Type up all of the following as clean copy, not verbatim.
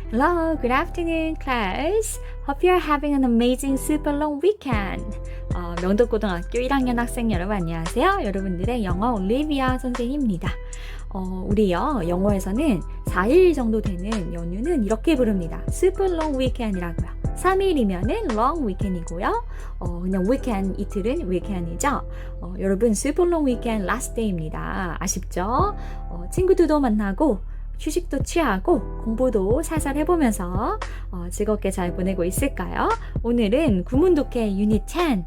Hello, good afternoon, class. Hope you're having an amazing super long weekend. 명도고등학교 1학년 학생 여러분 안녕하세요. 여러분들의 영어 올리비아 선생님입니다. 우리요 영어에서는 4일 정도 되는 연휴는 이렇게 부릅니다. super long weekend이라고요. 3일이면은 long weekend이고요. 그냥 weekend 이틀은 weekend이죠. 여러분 super long weekend last day입니다. 아쉽죠? 친구들도 만나고 휴식도 취하고 공부도 살살 해보면서 즐겁게 잘 보내고 있을까요? 오늘은 구문독해 유닛 10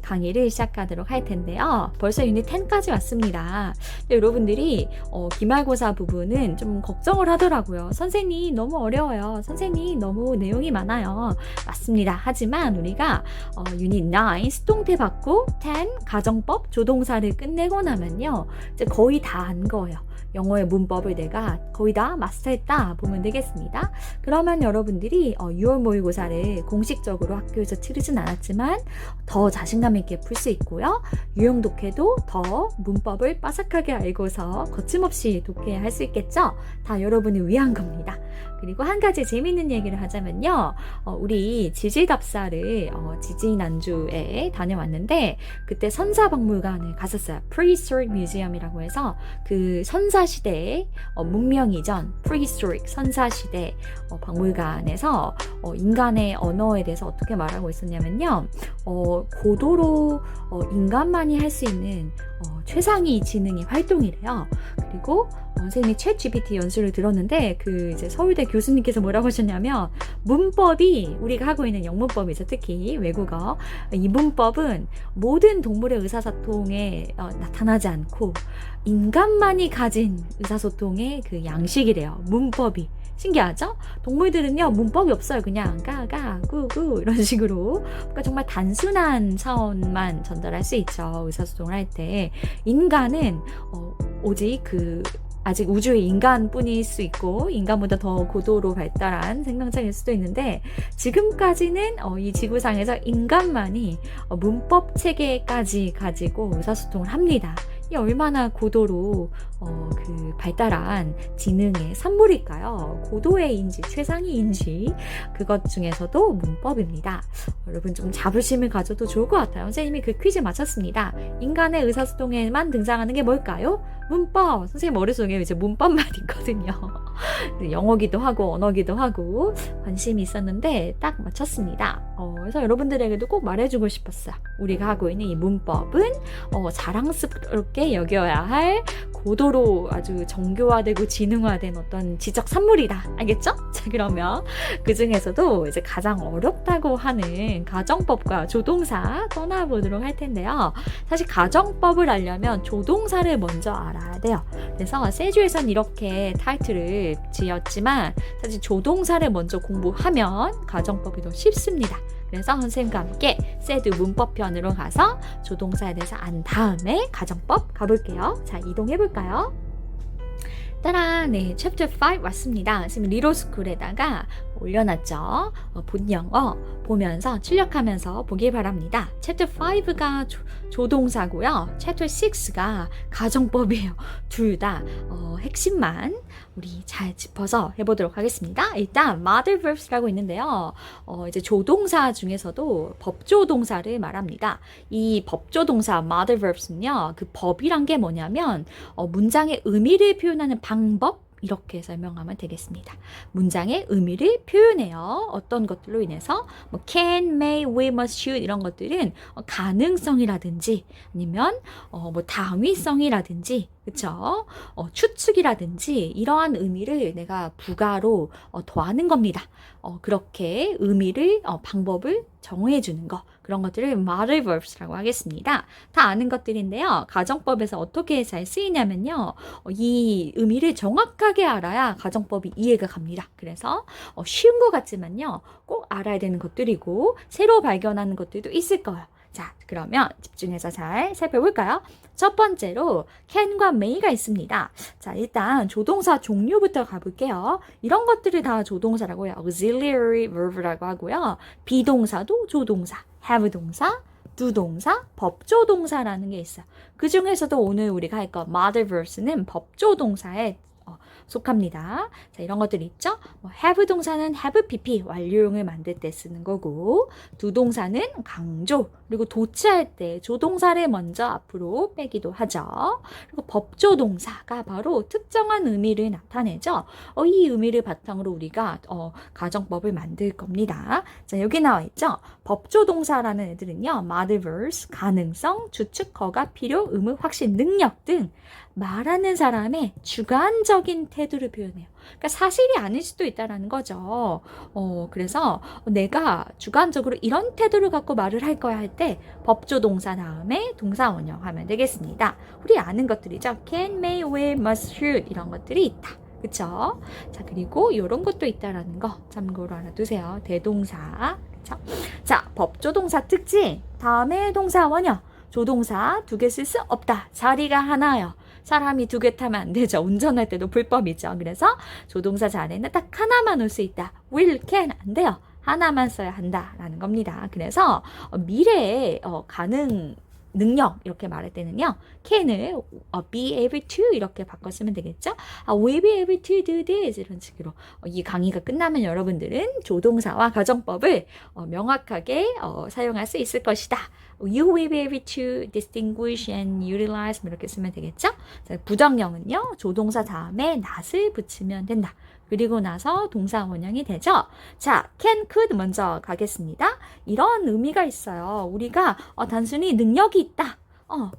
강의를 시작하도록 할 텐데요. 벌써 유닛 10까지 왔습니다. 여러분들이 기말고사 부분은 좀 걱정을 하더라고요. 선생님 너무 어려워요. 선생님 너무 내용이 많아요. 맞습니다. 하지만 우리가 유닛 9 수동태 받고 10 가정법 조동사를 끝내고 나면요 이제 거의 다 한 거예요. 영어의 문법을 내가 거의 다 마스터했다 보면 되겠습니다. 그러면 여러분들이 6월 모의고사를 공식적으로 학교에서 치르진 않았지만 더 자신감 있게 풀 수 있고요. 유형 독해도 더 문법을 빠삭하게 알고서 거침없이 독해할 수 있겠죠? 다 여러분을 위한 겁니다. 그리고 한 가지 재미있는 얘기를 하자면요. 우리 지질답사를 지지난주에 다녀왔는데 그때 선사박물관을 갔었어요. Prehistoric Museum이라고 해서 그 선사시대의 문명 이전 Prehistoric 선사시대 박물관에서 인간의 언어에 대해서 어떻게 말하고 있었냐면요. 고도로 인간만이 할 수 있는 최상위 지능의 활동이래요. 그리고 선생님이 챗 GPT 연수를 들었는데 이제 서울대 교수님께서 뭐라고 하셨냐면 문법이 우리가 하고 있는 영문법이죠. 특히 외국어. 이 문법은 모든 동물의 의사소통에 나타나지 않고 인간만이 가진 의사소통의 그 양식이래요. 문법이. 신기하죠? 동물들은요 문법이 없어요. 그냥 가가 구구 이런 식으로 그러니까 정말 단순한 차원만 전달할 수 있죠. 의사소통을 할 때 인간은 오직 아직 우주의 인간뿐일 수 있고 인간보다 더 고도로 발달한 생명체일 수도 있는데 지금까지는 이 지구상에서 인간만이 문법 체계까지 가지고 의사소통을 합니다. 이 얼마나 고도로 발달한 지능의 산물일까요? 고도의 인지, 최상위 인지 그것 중에서도 문법입니다. 여러분 좀 자부심을 가져도 좋을 것 같아요. 선생님이 그 퀴즈 맞췄습니다. 인간의 의사소통에만 등장하는 게 뭘까요? 문법! 선생님 머릿속에 이제 문법만 있거든요. 영어기도 하고 언어기도 하고 관심이 있었는데 딱 맞췄습니다. 그래서 여러분들에게도 꼭 말해주고 싶었어요. 우리가 하고 있는 이 문법은 자랑스럽게 여겨야 할 고도로 아주 정교화되고 지능화된 어떤 지적 산물이다. 알겠죠? 자, 그러면 그 중에서도 이제 가장 어렵다고 하는 가정법과 조동사 떠나보도록 할 텐데요. 사실 가정법을 알려면 조동사를 먼저 알아야 돼요. 그래서 세주에선 이렇게 타이틀을 지었지만 사실 조동사를 먼저 공부하면 가정법이 더 쉽습니다. 그래서 선생님과 함께 세드 문법편으로 가서 조동사에 대해서 안 다음에 가정법 가볼게요. 자, 이동해볼까요? 따라, 네, 챕터 5 왔습니다. 지금 리로스쿨에다가 올려놨죠. 본 영어 보면서 출력하면서 보길 바랍니다. 챕터 5가 조동사고요. 챕터 6가 가정법이에요. 둘 다 핵심만 우리 잘 짚어서 해보도록 하겠습니다. 일단 mother verbs라고 있는데요. 이제 조동사 중에서도 법조동사를 말합니다. 이 법조동사 mother verbs는요. 그 법이란 게 뭐냐면 문장의 의미를 표현하는 방법 이렇게 설명하면 되겠습니다. 문장의 의미를 표현해요. 어떤 것들로 인해서 can, may, will, must, should 이런 것들은 가능성이라든지 아니면 당위성이라든지 그쵸? 추측이라든지 이러한 의미를 내가 부가로 더하는 겁니다. 그렇게 의미를 방법을 정해 주는 거 그런 것들을 modal verbs라고 하겠습니다. 다 아는 것들인데요. 가정법에서 어떻게 잘 쓰이냐면요. 이 의미를 정확하게 알아야 가정법이 이해가 갑니다. 그래서 쉬운 것 같지만요. 꼭 알아야 되는 것들이고 새로 발견하는 것들도 있을 거예요. 자, 그러면 집중해서 잘 살펴볼까요? 첫 번째로 can과 may가 있습니다. 자, 일단 조동사 종류부터 가볼게요. 이런 것들을 다 조동사라고 해요. auxiliary verb라고 하고요. 비동사도 조동사, have 동사, do 동사, 법조 동사라는 게 있어요. 그 중에서도 오늘 우리가 할 거 mother verbs는 법조 동사에 속합니다. 자, 이런 것들이 있죠. have 동사는 have pp 완료형을 만들 때 쓰는 거고, do 동사는 강조, 그리고 도치할 때 조동사를 먼저 앞으로 빼기도 하죠. 그리고 법조 동사가 바로 특정한 의미를 나타내죠. 이 의미를 바탕으로 우리가 가정법을 만들 겁니다. 자, 여기 나와 있죠. 법조 동사라는 애들은요, modal verbs, 가능성, 주축, 거가, 필요, 의무, 확신, 능력 등 말하는 사람의 주관적인 태도를 표현해요. 그러니까 사실이 아닐 수도 있다라는 거죠. 그래서 내가 주관적으로 이런 태도를 갖고 말을 할 거야 할 때 법조 동사 다음에 동사 원형 하면 되겠습니다. 우리 아는 것들이죠. can, may, will, must, should 이런 것들이 있다. 그쵸? 자, 그리고 이런 것도 있다라는 거 참고로 알아두세요. 대동사. 그쵸? 자, 법조 동사 특징. 다음에 동사 원형. 조동사 2개 쓸 수 없다. 자리가 하나요. 사람이 2개 타면 안 되죠. 운전할 때도 불법이죠. 그래서 조동사 자리에는 딱 하나만 올 수 있다. will, can 안 돼요. 하나만 써야 한다라는 겁니다. 그래서 미래에 가능 능력 이렇게 말할 때는요. can을 be able to 이렇게 바꿔 쓰면 되겠죠. will be able to do this 이런 식으로 이 강의가 끝나면 여러분들은 조동사와 가정법을 명확하게 사용할 수 있을 것이다. You will be able to distinguish and utilize 이렇게 쓰면 되겠죠. 자, 부정형은요. 조동사 다음에 not을 붙이면 된다. 그리고 나서 동사 원형이 되죠. 자, can, could 먼저 가겠습니다. 이런 의미가 있어요. 우리가 단순히 능력이 있다.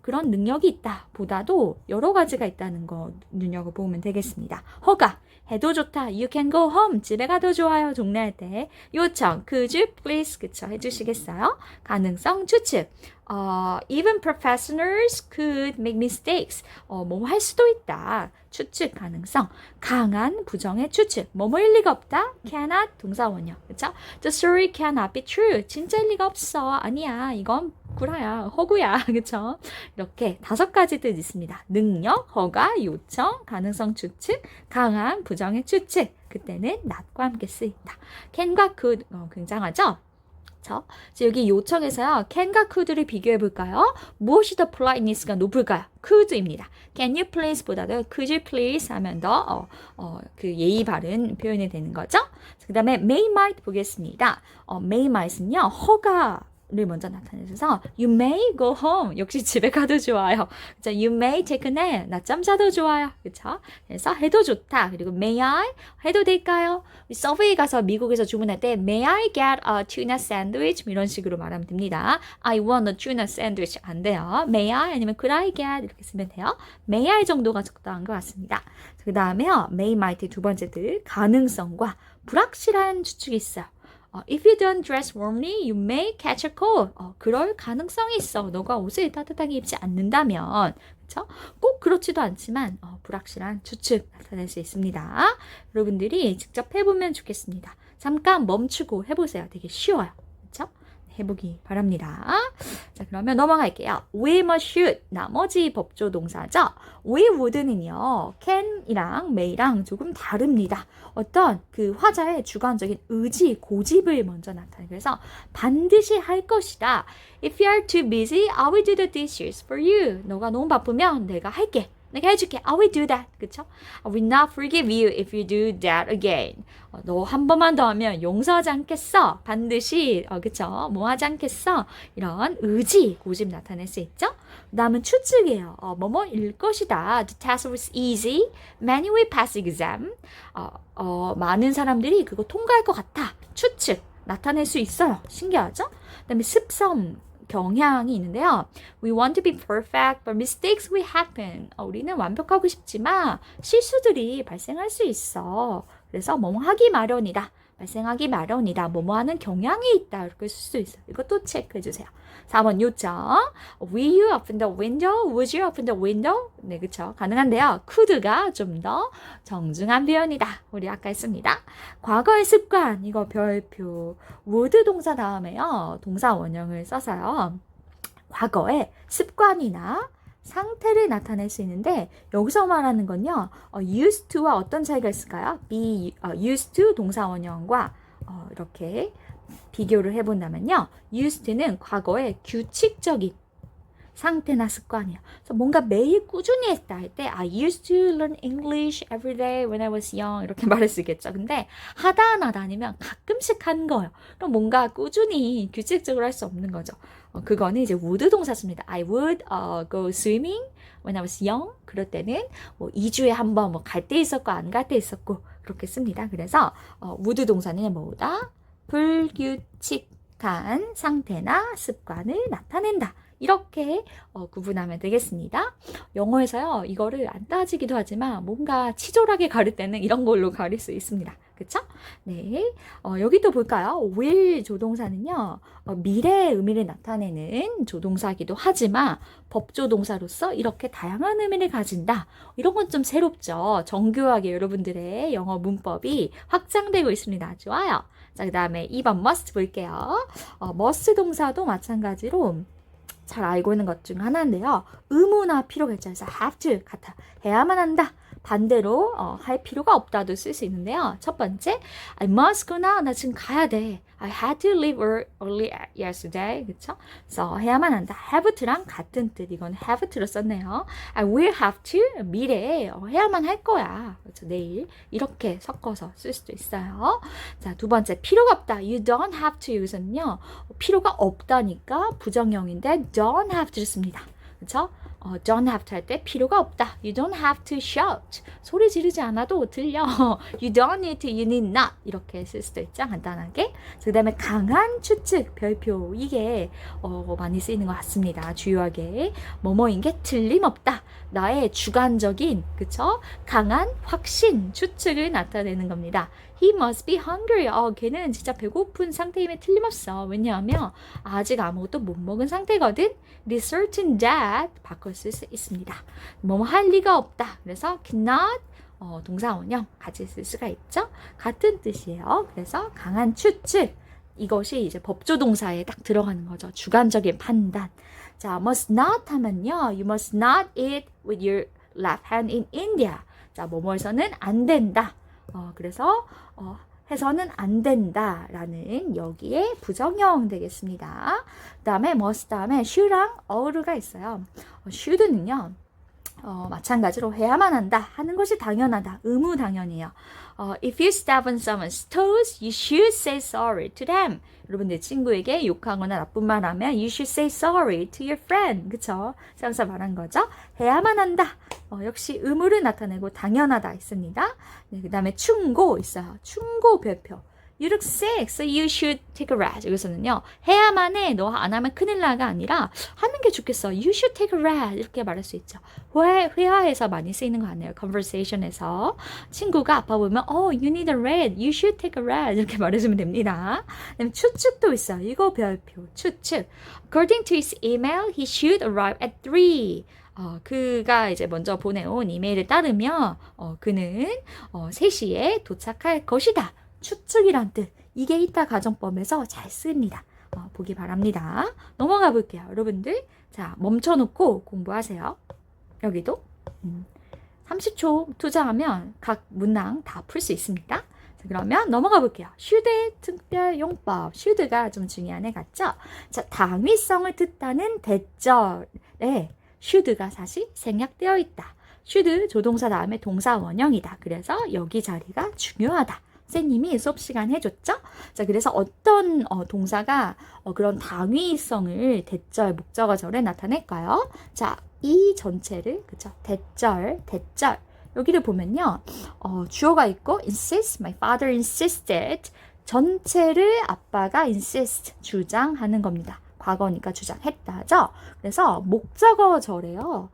그런 능력이 있다. 보다도 여러 가지가 있다는 거 눈여겨보면 되겠습니다. 허가, 해도 좋다. You can go home. 집에 가도 좋아요. 종례할 때. 요청, could you please 그쵸 해주시겠어요? 가능성, 추측. Even professionals could make mistakes. 뭐 할 수도 있다. 추측 가능성. 강한 부정의 추측. 뭐뭐일 리가 없다. cannot 동사 원형. 그쵸? The story cannot be true. 진짜일 리가 없어. 아니야. 이건 구라야. 허구야. 그쵸? 이렇게 5가지 뜻 있습니다. 능력, 허가, 요청, 가능성 추측, 강한 부정의 추측. 그때는 not과 함께 쓰인다. can과 could 굉장하죠? 그쵸? 여기 요청에서요. can과 could를 비교해 볼까요? 무엇이 더 politeness가 높을까요? could입니다. can you please 보다도 could you please 하면 더 그 예의 바른 표현이 되는 거죠. 그 다음에 may might 보겠습니다. may might은요. 허가를 먼저 나타내셔서 you may go home 역시 집에 가도 좋아요. 그쵸? you may take a nap 낮잠 자도 좋아요. 그쵸? 그래서 해도 좋다. 그리고 may I 해도 될까요? 서브웨이 가서 미국에서 주문할 때 may I get a tuna sandwich 이런 식으로 말하면 됩니다. I want a tuna sandwich 안 돼요. may I 아니면 could I get 이렇게 쓰면 돼요. may I 정도가 적당한 것 같습니다. 그 다음에요. may might 두 번째 뜻 가능성과 불확실한 추측이 있어요. If you don't dress warmly, you may catch a cold. 그럴 가능성이 있어. 너가 옷을 따뜻하게 입지 않는다면. 그쵸? 꼭 그렇지도 않지만 불확실한 추측 나타낼 수 있습니다. 여러분들이 직접 해보면 좋겠습니다. 잠깐 멈추고 해보세요. 되게 쉬워요. 그쵸? 해보기 바랍니다. 자, 그러면 넘어갈게요. will, must, should. 나머지 법조 동사죠. will, would는요. can이랑 may랑 조금 다릅니다. 어떤 그 화자의 주관적인 의지, 고집을 먼저 나타내요. 그래서 반드시 할 것이다. If you are too busy, I will do the dishes for you. 너가 너무 바쁘면 내가 할게. 내가 해줄게. I will do that. 그쵸? I will not forgive you if you do that again. 너 한 번만 더 하면 용서하지 않겠어. 반드시 그쵸? 뭐 하지 않겠어. 이런 의지, 고집 나타낼 수 있죠? 그 다음은 추측이에요. 뭐뭐일 것이다. The test was easy. Many will pass exam. 많은 사람들이 그거 통과할 것 같아. 추측 나타낼 수 있어요. 신기하죠? 그 다음에 습성. 경향이 있는데요. We want to be perfect, but mistakes will happen. 우리는 완벽하고 싶지만 실수들이 발생할 수 있어. 그래서 뭐뭐 하기 마련이다. 발생하기 마련이다. 뭐뭐 하는 경향이 있다. 이렇게 쓸 수 있어요. 이것도 체크해 주세요. 4번 요청. Will you open the window? Would you open the window? 네, 그쵸. 가능한데요. could가 좀 더 정중한 표현이다. 우리 아까 했습니다. 과거의 습관. 이거 별표. would 동사 다음에요. 동사 원형을 써서요. 과거의 습관이나 상태를 나타낼 수 있는데 여기서 말하는 건요. used to와 어떤 차이가 있을까요? be used to 동사 원형과 이렇게 비교를 해본다면요. used to는 과거의 규칙적인 상태나 습관이에요. 그래서 뭔가 매일 꾸준히 했다 할 때 I used to learn English every day when I was young 이렇게 말할 수 있겠죠. 근데 하다 안 하다 아니면 가끔씩 한 거예요. 그럼 뭔가 꾸준히 규칙적으로 할 수 없는 거죠. 그거는 이제 would 동사 씁니다. I would go swimming when I was young. 그럴 때는 뭐 2주에 한 번 뭐 갈 때 있었고 안 갈 때 있었고 그렇게 씁니다. 그래서 would 동사는 뭐다? 불규칙한 상태나 습관을 나타낸다. 이렇게 구분하면 되겠습니다. 영어에서요, 이거를 안 따지기도 하지만 뭔가 치졸하게 가릴 때는 이런 걸로 가릴 수 있습니다. 그쵸? 네. 여기 또 볼까요? will 조동사는요, 미래의 의미를 나타내는 조동사이기도 하지만 법조동사로서 이렇게 다양한 의미를 가진다. 이런 건 좀 새롭죠. 정교하게 여러분들의 영어 문법이 확장되고 있습니다. 좋아요. 자, 그 다음에 2번 must 볼게요. must 동사도 마찬가지로 잘 알고 있는 것 중 하나인데요. 의무나 필요가 있죠. 그래서 have to 같아. 해야만 한다. 반대로 할 필요가 없다도 쓸 수 있는데요. 첫 번째, I must go now. 나 지금 가야 돼. I had to leave early yesterday. 그쵸? 그래서 해야만 한다. have to랑 같은 뜻. 이건 have to로 썼네요. I will have to. 미래에 해야만 할 거야. 그렇죠? 내일. 이렇게 섞어서 쓸 수도 있어요. 자, 두 번째, 필요가 없다. You don't have to. 여기서는요. 필요가 없다니까 부정형인데 don't have to를 씁니다. 그렇죠? don't have to 할 때 필요가 없다. You don't have to shout. 소리 지르지 않아도 들려. You don't need to, you need not. 이렇게 쓸 수도 있죠. 간단하게. 그 다음에 강한 추측, 별표. 이게 많이 쓰이는 것 같습니다. 주요하게. 뭐뭐인 게 틀림없다. 나의 주관적인, 그쵸? 강한 확신, 추측을 나타내는 겁니다. He must be hungry. 걔는 진짜 배고픈 상태임에 틀림없어. 왜냐하면 아직 아무것도 못 먹은 상태거든. It is certain that 바꿔 쓸 수 있습니다. 뭐뭐 할 리가 없다. 그래서 cannot 동사 원형 같이 쓸 수가 있죠. 같은 뜻이에요. 그래서 강한 추측. 이것이 이제 법조 동사에 딱 들어가는 거죠. 주관적인 판단. 자, must not 하면요. You must not eat with your left hand in India. 자, 뭐뭐에서는 안 된다. 그래서 해서는 안 된다라는 여기에 부정형 되겠습니다. 그 다음에 must 다음에 should랑 ough가 있어요. should는요. 마찬가지로 해야만 한다 하는 것이 당연하다. 의무 당연이에요. If you step on someone's toes, you should say sorry to them. 여러분들 친구에게 욕하거나 나쁜 말 하면 you should say sorry to your friend. 그쵸? 항상 말한 거죠. 해야만 한다. 역시 의무를 나타내고 당연하다 있습니다. 네, 그 다음에 충고 있어요. 충고 별표. You look sick, so you should take a rest. 여기서는요, 해야만 해. 너 안 하면 큰일 나가 아니라 하는 게 좋겠어. You should take a rest. 이렇게 말할 수 있죠. 회화에서 많이 쓰이는 거 아니에요. conversation에서. 친구가 아파 보면, you need a rest. You should take a rest. 이렇게 말해주면 됩니다. 그다음에 추측도 있어요. 이거 별표. 추측. According to his email, he should arrive at 3. 그가 이제 먼저 보내온 이메일을 따르면, 그는 3시에 도착할 것이다. 추측이란 뜻. 이게 이따 가정법에서 잘 씁니다. 보기 바랍니다. 넘어가 볼게요. 여러분들. 자, 멈춰놓고 공부하세요. 여기도 30초 투자하면 각 문항 다 풀 수 있습니다. 자, 그러면 넘어가 볼게요. should의 특별용법. should가 좀 중요한 애 같죠? 자, 당위성을 뜻하는 대절에 should가 사실 생략되어 있다. should 조동사 다음에 동사 원형이다. 그래서 여기 자리가 중요하다. 선생님이 수업 시간 해줬죠? 자, 그래서 어떤 동사가 그런 당위성을 대절, 목적어절에 나타낼까요? 자, 이 전체를, 그쵸? 대절. 여기를 보면요. 주어가 있고, insist, my father insisted. 전체를 아빠가 insist, 주장하는 겁니다. 과거니까 주장했다죠? 그래서 목적어절에요.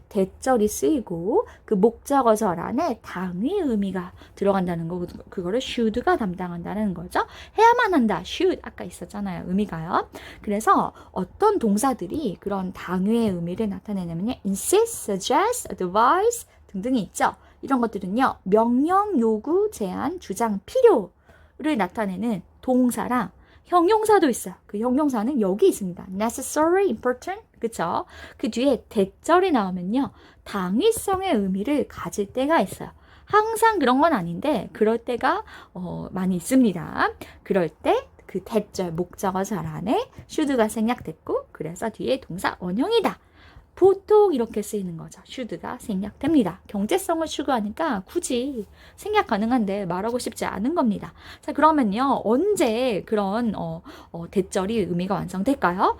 대절이 쓰이고 그 목적어절 안에 당위 의미가 들어간다는 거, 그거를 should가 담당한다는 거죠. 해야만 한다. should 아까 있었잖아요. 의미가요. 그래서 어떤 동사들이 그런 당위의 의미를 나타내냐면요. insist, suggest, advise 등등이 있죠. 이런 것들은요. 명령, 요구, 제안, 주장, 필요를 나타내는 동사랑 형용사도 있어요. 그 형용사는 여기 있습니다. necessary, important, 그쵸? 그 뒤에 대절이 나오면요. 당위성의 의미를 가질 때가 있어요. 항상 그런 건 아닌데 그럴 때가 많이 있습니다. 그럴 때 그 대절, 목적어절 안에 should가 생략됐고 그래서 뒤에 동사 원형이다. 보통 이렇게 쓰이는 거죠. should가 생략됩니다. 경제성을 추구하니까 굳이 생략 가능한데 말하고 싶지 않은 겁니다. 자, 그러면요. 언제 그런 대절이 의미가 완성될까요?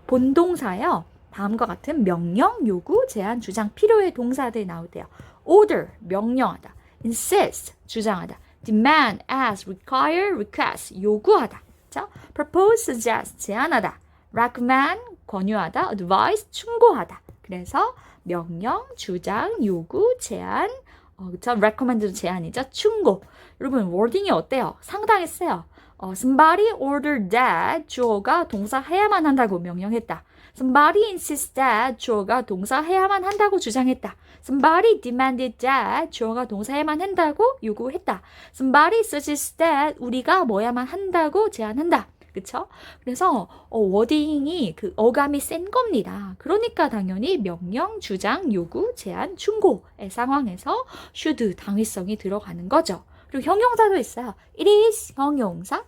본동사요. 다음과 같은 명령, 요구, 제한, 주장, 필요의 동사들이 나오대요. order, 명령하다. insist, 주장하다. demand, ask, require, request, 요구하다. 그렇죠? propose, suggest, 제안하다. recommend, 권유하다. advise, 충고하다. 그래서 명령, 주장, 요구, 제안, 그렇죠? recommend도 제안이죠. 충고. 여러분 워딩이 어때요? 상당히 세요. somebody ordered that 주어가 동사 해야만 한다고 명령했다. Somebody insists that 주어가 동사 해야만 한다고 주장했다. Somebody demanded that 주어가 동사 해야만 한다고 요구했다. Somebody suggests that 우리가 뭐야만 한다고 제안한다. 그쵸? 그래서 워딩이 그 어감이 센 겁니다. 그러니까 당연히 명령, 주장, 요구, 제안, 충고의 상황에서 should 당위성이 들어가는 거죠. 그리고 형용사도 있어요. It is 형용사.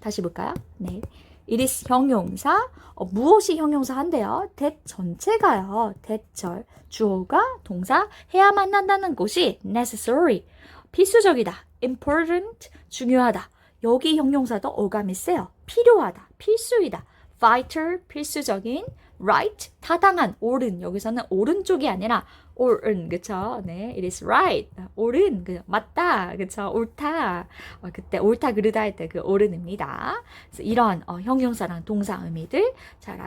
다시 볼까요? 네. It is 형용사. 무엇이 형용사 한대요? that 전체가요. 대절. 주어가 동사 해야만 한다는 것이 necessary. 필수적이다. important. 중요하다. 여기 형용사도 어감이 세요. 필요하다. 필수이다. vital. 필수적인. right. 타당한. 옳은. 여기서는 오른쪽이 아니라 옳은. 그쵸? 네. It is right. 옳은. 맞다. 그쵸? 옳다. 그때 옳다 그르다 할 때 그 옳은입니다. 그래서 이런 형용사랑 동사 의미들 잘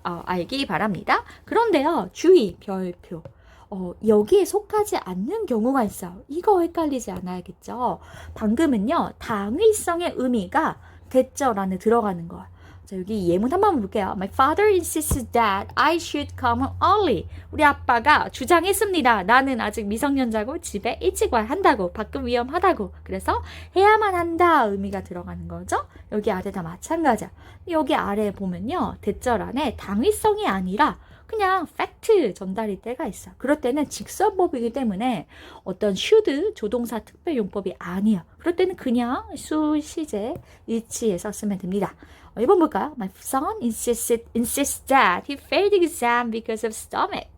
알기 바랍니다. 그런데요. 주의. 별표. 여기에 속하지 않는 경우가 있어요. 이거 헷갈리지 않아야겠죠. 방금은요. 당위성의 의미가 대절 안에 들어가는 거예요. 자, 여기 예문 한번 볼게요. My father insists that I should come early. 우리 아빠가 주장했습니다. 나는 아직 미성년자고 집에 일찍 와야 한다고. 밖은 위험하다고. 그래서 해야만 한다 의미가 들어가는 거죠. 여기 아래 다 마찬가지야. 여기 아래 보면요. 대절 안에 당위성이 아니라 그냥 팩트 전달일 때가 있어요. 그럴 때는 직설법이기 때문에 어떤 should 조동사 특별용법이 아니에요. 그럴 때는 그냥 수, 시제, 일치해서 쓰면 됩니다. 1번 볼까요? My son insists that he failed the exam because of stomach.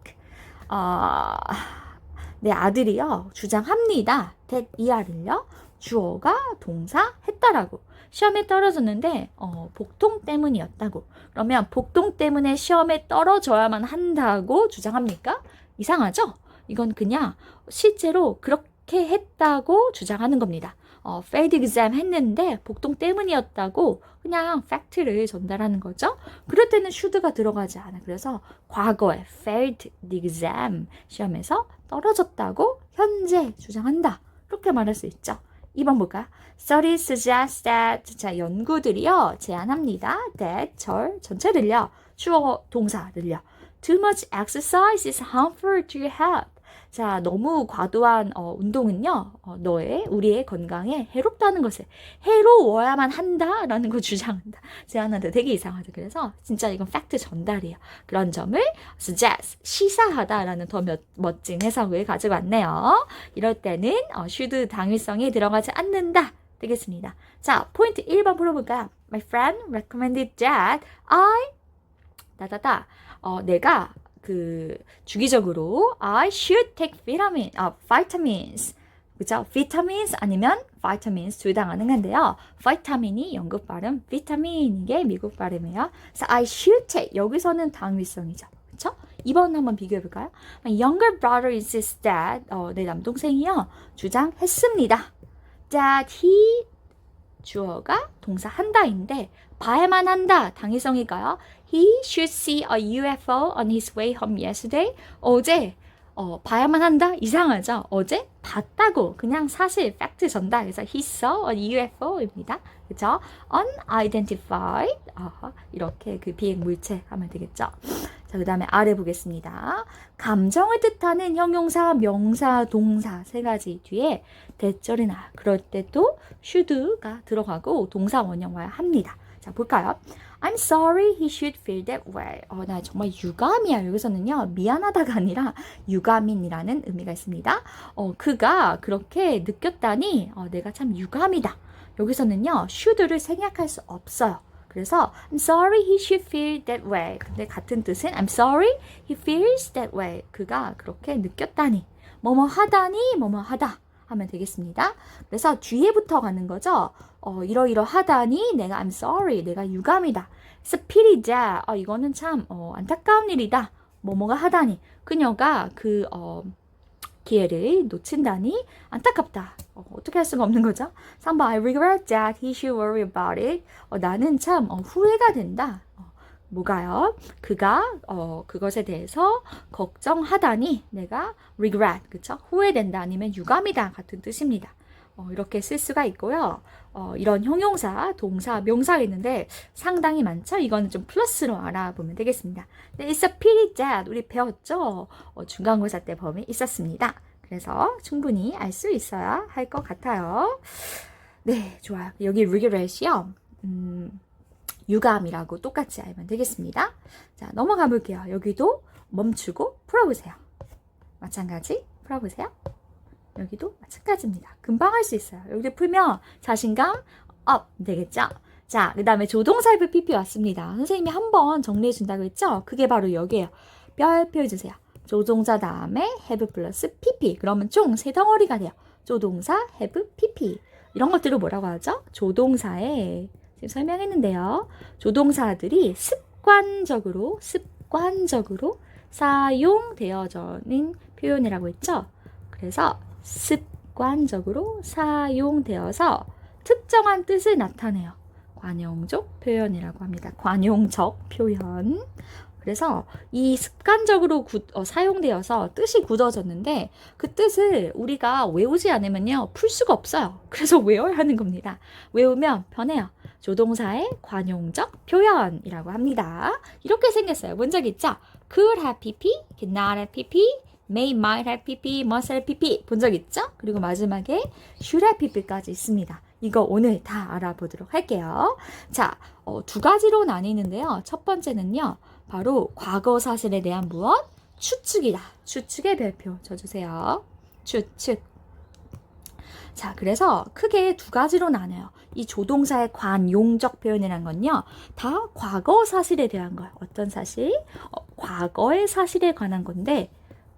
내 아들이요. 주장합니다. that 이하를요. 주어가 동사 했다라고. 시험에 떨어졌는데 복통 때문이었다고. 그러면 복통 때문에 시험에 떨어져야만 한다고 주장합니까? 이상하죠? 이건 그냥 실제로 그렇게 했다고 주장하는 겁니다. failed exam 했는데 복통 때문이었다고 그냥 팩트를 전달하는 거죠. 그럴 때는 should가 들어가지 않아. 그래서 과거에 failed the exam 시험에서 떨어졌다고 현재 주장한다. 그렇게 말할 수 있죠. 2번 볼까요? Studies suggest that 자 연구들이요 제안합니다. that 전체를요 주어 동사를요. Too much exercise is harmful to your health. 자 너무 과도한 운동은요 우리의 건강에 해롭다는 것을 해로워야만 한다라는 걸 주장한다. 제안한다. 되게 이상하죠. 그래서 진짜 이건 팩트 전달이에요. 그런 점을 suggest 시사하다라는 더 멋진 해석을 가지고 왔네요. 이럴 때는 should 당위성이 들어가지 않는다 되겠습니다. 자 포인트 1번 풀어볼까요? My friend recommended that 내가 주기적으로 I should take vitamins. 그죠? vitamins 아니면 vitamins 둘 다 가능한데요. vitamin이 영국 발음, vitamin 이게 미국 발음이에요. 그래서 I should take 여기서는 당위성이죠. 그렇죠? 2번 한번 비교해 볼까요? My younger brother insists that 내 남동생이요 주장했습니다. that he 주어가 동사 한다인데 봐야만 한다 당위성일까요? He should see a UFO on his way home yesterday. 어제 봐야만 한다? 이상하죠? 어제 봤다고 그냥 사실 팩트 전달. 그래서 he saw a UFO입니다. 그렇죠? unidentified 이렇게 비행 물체 하면 되겠죠. 자, 그 다음에 아래 보겠습니다. 감정을 뜻하는 형용사, 명사, 동사 세 가지 뒤에 대절이나 그럴 때도 should가 들어가고 동사 원형 와야 합니다. 자, 볼까요? I'm sorry he should feel that way. 나 정말 유감이야. 여기서는요, 미안하다가 아니라 유감인이라는 의미가 있습니다. 그가 그렇게 느꼈다니 내가 참 유감이다. 여기서는요, should를 생략할 수 없어요. 그래서 I'm sorry he should feel that way. 근데 같은 뜻은 I'm sorry he feels that way. 그가 그렇게 느꼈다니. 뭐뭐 하다니 뭐뭐 하다 하면 되겠습니다. 그래서 뒤에 붙어가는 거죠. 이러이러하다니 내가 I'm sorry. 내가 유감이다. It's a pity that. 이거는 참 안타까운 일이다. 뭐뭐가 하다니. 그녀가 그 기회를 놓친다니 안타깝다. 어떻게 할 수가 없는 거죠? 3번 I regret that he should worry about it. 나는 참 후회가 된다. 뭐가요? 그가 그것에 대해서 걱정하다니 내가 regret, 그쵸? 후회된다 아니면 유감이다 같은 뜻입니다. 이렇게 쓸 수가 있고요. 이런 형용사, 동사, 명사가 있는데 상당히 많죠? 이거는 좀 플러스로 알아보면 되겠습니다. 네, It's a pity that 우리 배웠죠? 중간고사 때 범위 있었습니다. 그래서 충분히 알 수 있어야 할 것 같아요. 네, 좋아요. 여기 regret이요. 유감이라고 똑같이 알면 되겠습니다. 자, 넘어가 볼게요. 여기도 멈추고 풀어보세요. 마찬가지 풀어보세요. 여기도 마찬가지입니다. 금방 할 수 있어요. 여기도 풀면 자신감 업 되겠죠? 자, 그 다음에 조동사 have pp 왔습니다. 선생님이 한번 정리해 준다고 했죠? 그게 바로 여기에요. 별표 해주세요. 조동사 다음에 have 플러스 pp. 그러면 총 세 덩어리가 돼요. 조동사 have pp. 이런 것들을 뭐라고 하죠? 조동사에 지금 설명했는데요. 조동사들이 습관적으로 사용되어져는 표현이라고 했죠? 그래서 습관적으로 사용되어서 특정한 뜻을 나타내요. 관용적 표현이라고 합니다. 관용적 표현. 그래서 이 습관적으로 사용되어서 뜻이 굳어졌는데 그 뜻을 우리가 외우지 않으면요. 풀 수가 없어요. 그래서 외워야 하는 겁니다. 외우면 편해요. 조동사의 관용적 표현이라고 합니다. 이렇게 생겼어요. 본 적 있죠? could have pp, could not have pp, may, might have pp, must have pp 본 적 있죠? 그리고 마지막에 should have pp까지 있습니다. 이거 오늘 다 알아보도록 할게요. 자, 두 가지로 나뉘는데요. 첫 번째는요. 바로 과거 사실에 대한 무엇? 추측이다. 추측의 별표 쳐주세요. 추측. 자, 그래서 크게 두 가지로 나눠요. 이 조동사의 관용적 표현이란 건요. 다 과거 사실에 대한 거예요. 어떤 사실? 과거의 사실에 관한 건데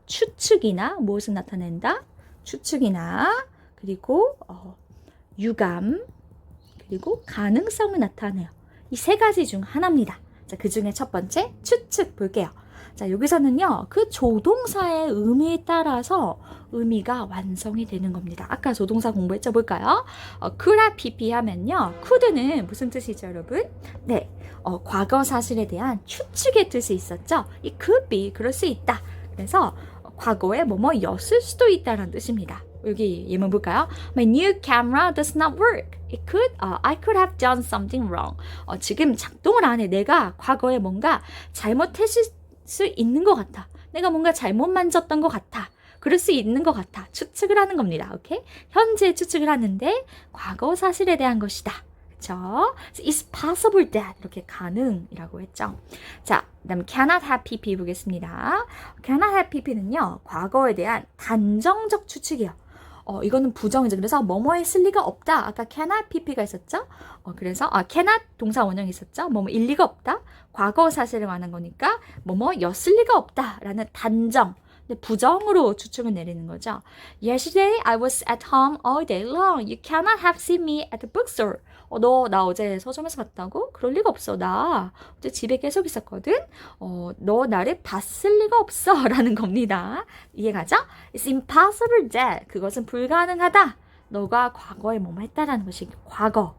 추측이나 무엇을 나타낸다? 추측이나 그리고 유감 그리고 가능성을 나타내요. 이 세 가지 중 하나입니다. 자, 그 중에 첫 번째 추측 볼게요. 자, 여기서는요. 그 조동사의 의미에 따라서 의미가 완성이 되는 겁니다. 아까 조동사 공부했죠? 볼까요? could have pp 하면요. could는 무슨 뜻이죠, 여러분? 네, 과거 사실에 대한 추측의 뜻이 있었죠? 이 could be, 그럴 수 있다. 그래서 과거에 뭐뭐였을 수도 있다는 뜻입니다. 여기 예문 볼까요? My new camera does not work. I could have done something wrong. 지금 작동을 안 해. 내가 과거에 뭔가 잘못했을 수 있는 것 같아. 내가 뭔가 잘못 만졌던 것 같아. 그럴 수 있는 것 같아. 추측을 하는 겁니다. 오케이? 현재 추측을 하는데 과거 사실에 대한 것이다. 그쵸? It's possible that. 이렇게 가능이라고 했죠. 자, 그 다음에 cannot have pp 보겠습니다. cannot have pp는요. 과거에 대한 단정적 추측이에요. 이거는 부정이죠. 그래서 뭐뭐 했을 리가 없다. 아까 cannot pp가 있었죠? 그래서 cannot 동사 원형이 있었죠? 뭐뭐 일 리가 없다. 과거 사실에 관한 거니까 뭐뭐였을 리가 없다. 라는 단정. 근데 부정으로 추측을 내리는 거죠. Yesterday I was at home all day long. You cannot have seen me at the bookstore. 너 나 어제 서점에서 봤다고? 그럴 리가 없어. 나 어제 집에 계속 있었거든. 너 나를 봤을 리가 없어. 라는 겁니다. 이해가죠? It's impossible that. 그것은 불가능하다. 너가 과거에 뭐뭐 했다라는 것이 과거.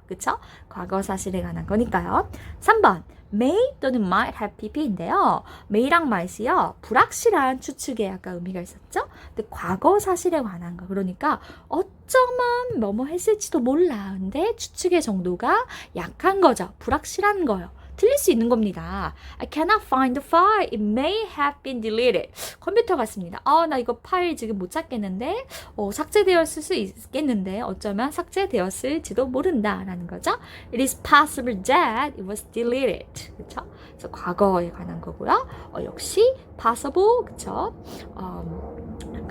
그쵸? 과거 사실에 관한 거니까요. 3번. may 또는 might have pp인데요. may랑 might이요. 불확실한 추측에 아까 의미가 있었죠? 근데 과거 사실에 관한 거. 그러니까 어쩌면 뭐뭐 했을지도 몰라. 근데 추측의 정도가 약한 거죠. 불확실한 거요. 틀릴 수 있는 겁니다. I cannot find the file. It may have been deleted. 컴퓨터 같습니다. 나 이거 파일 지금 못 찾겠는데 삭제되었을 수 있겠는데 어쩌면 삭제되었을지도 모른다라는 거죠. It is possible that it was deleted. 그렇죠? 그래서 과거에 관한 거고요. 역시 possible, 그렇죠?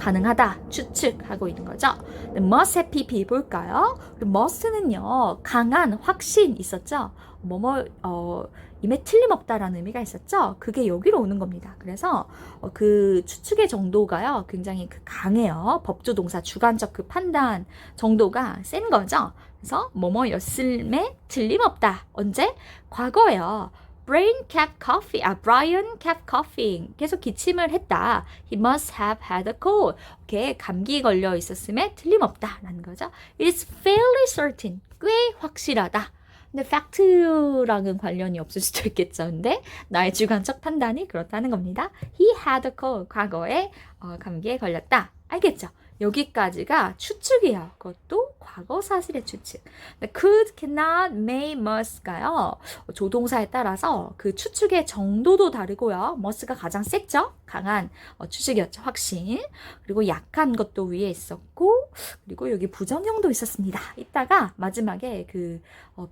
가능하다, 추측하고 있는 거죠. must have pp 볼까요? must는요, 강한 확신 있었죠? 임에 틀림없다라는 의미가 있었죠? 그게 여기로 오는 겁니다. 그래서 그 추측의 정도가요, 굉장히 강해요. 법조동사 주관적 그 판단 정도가 센 거죠. 그래서 뭐뭐였음에 틀림없다. 언제? 과거예요. Brian kept coughing. 계속 기침을 했다. He must have had a cold. 오케이, 감기 걸려 있었음에 틀림없다라는 거죠. It is fairly certain. 꽤 확실하다. 근데 fact랑은 관련이 없을 수도 있겠죠. 근데 나의 주관적 판단이 그렇다는 겁니다. He had a cold. 과거에 감기에 걸렸다. 알겠죠? 여기까지가 추측이에요. 그것도 과거 사실의 추측. could, cannot, may, must가요. 조동사에 따라서 그 추측의 정도도 다르고요. must가 가장 셌죠. 강한 추측이었죠. 확신. 그리고 약한 것도 위에 있었고, 그리고 여기 부정형도 있었습니다. 이따가 마지막에 그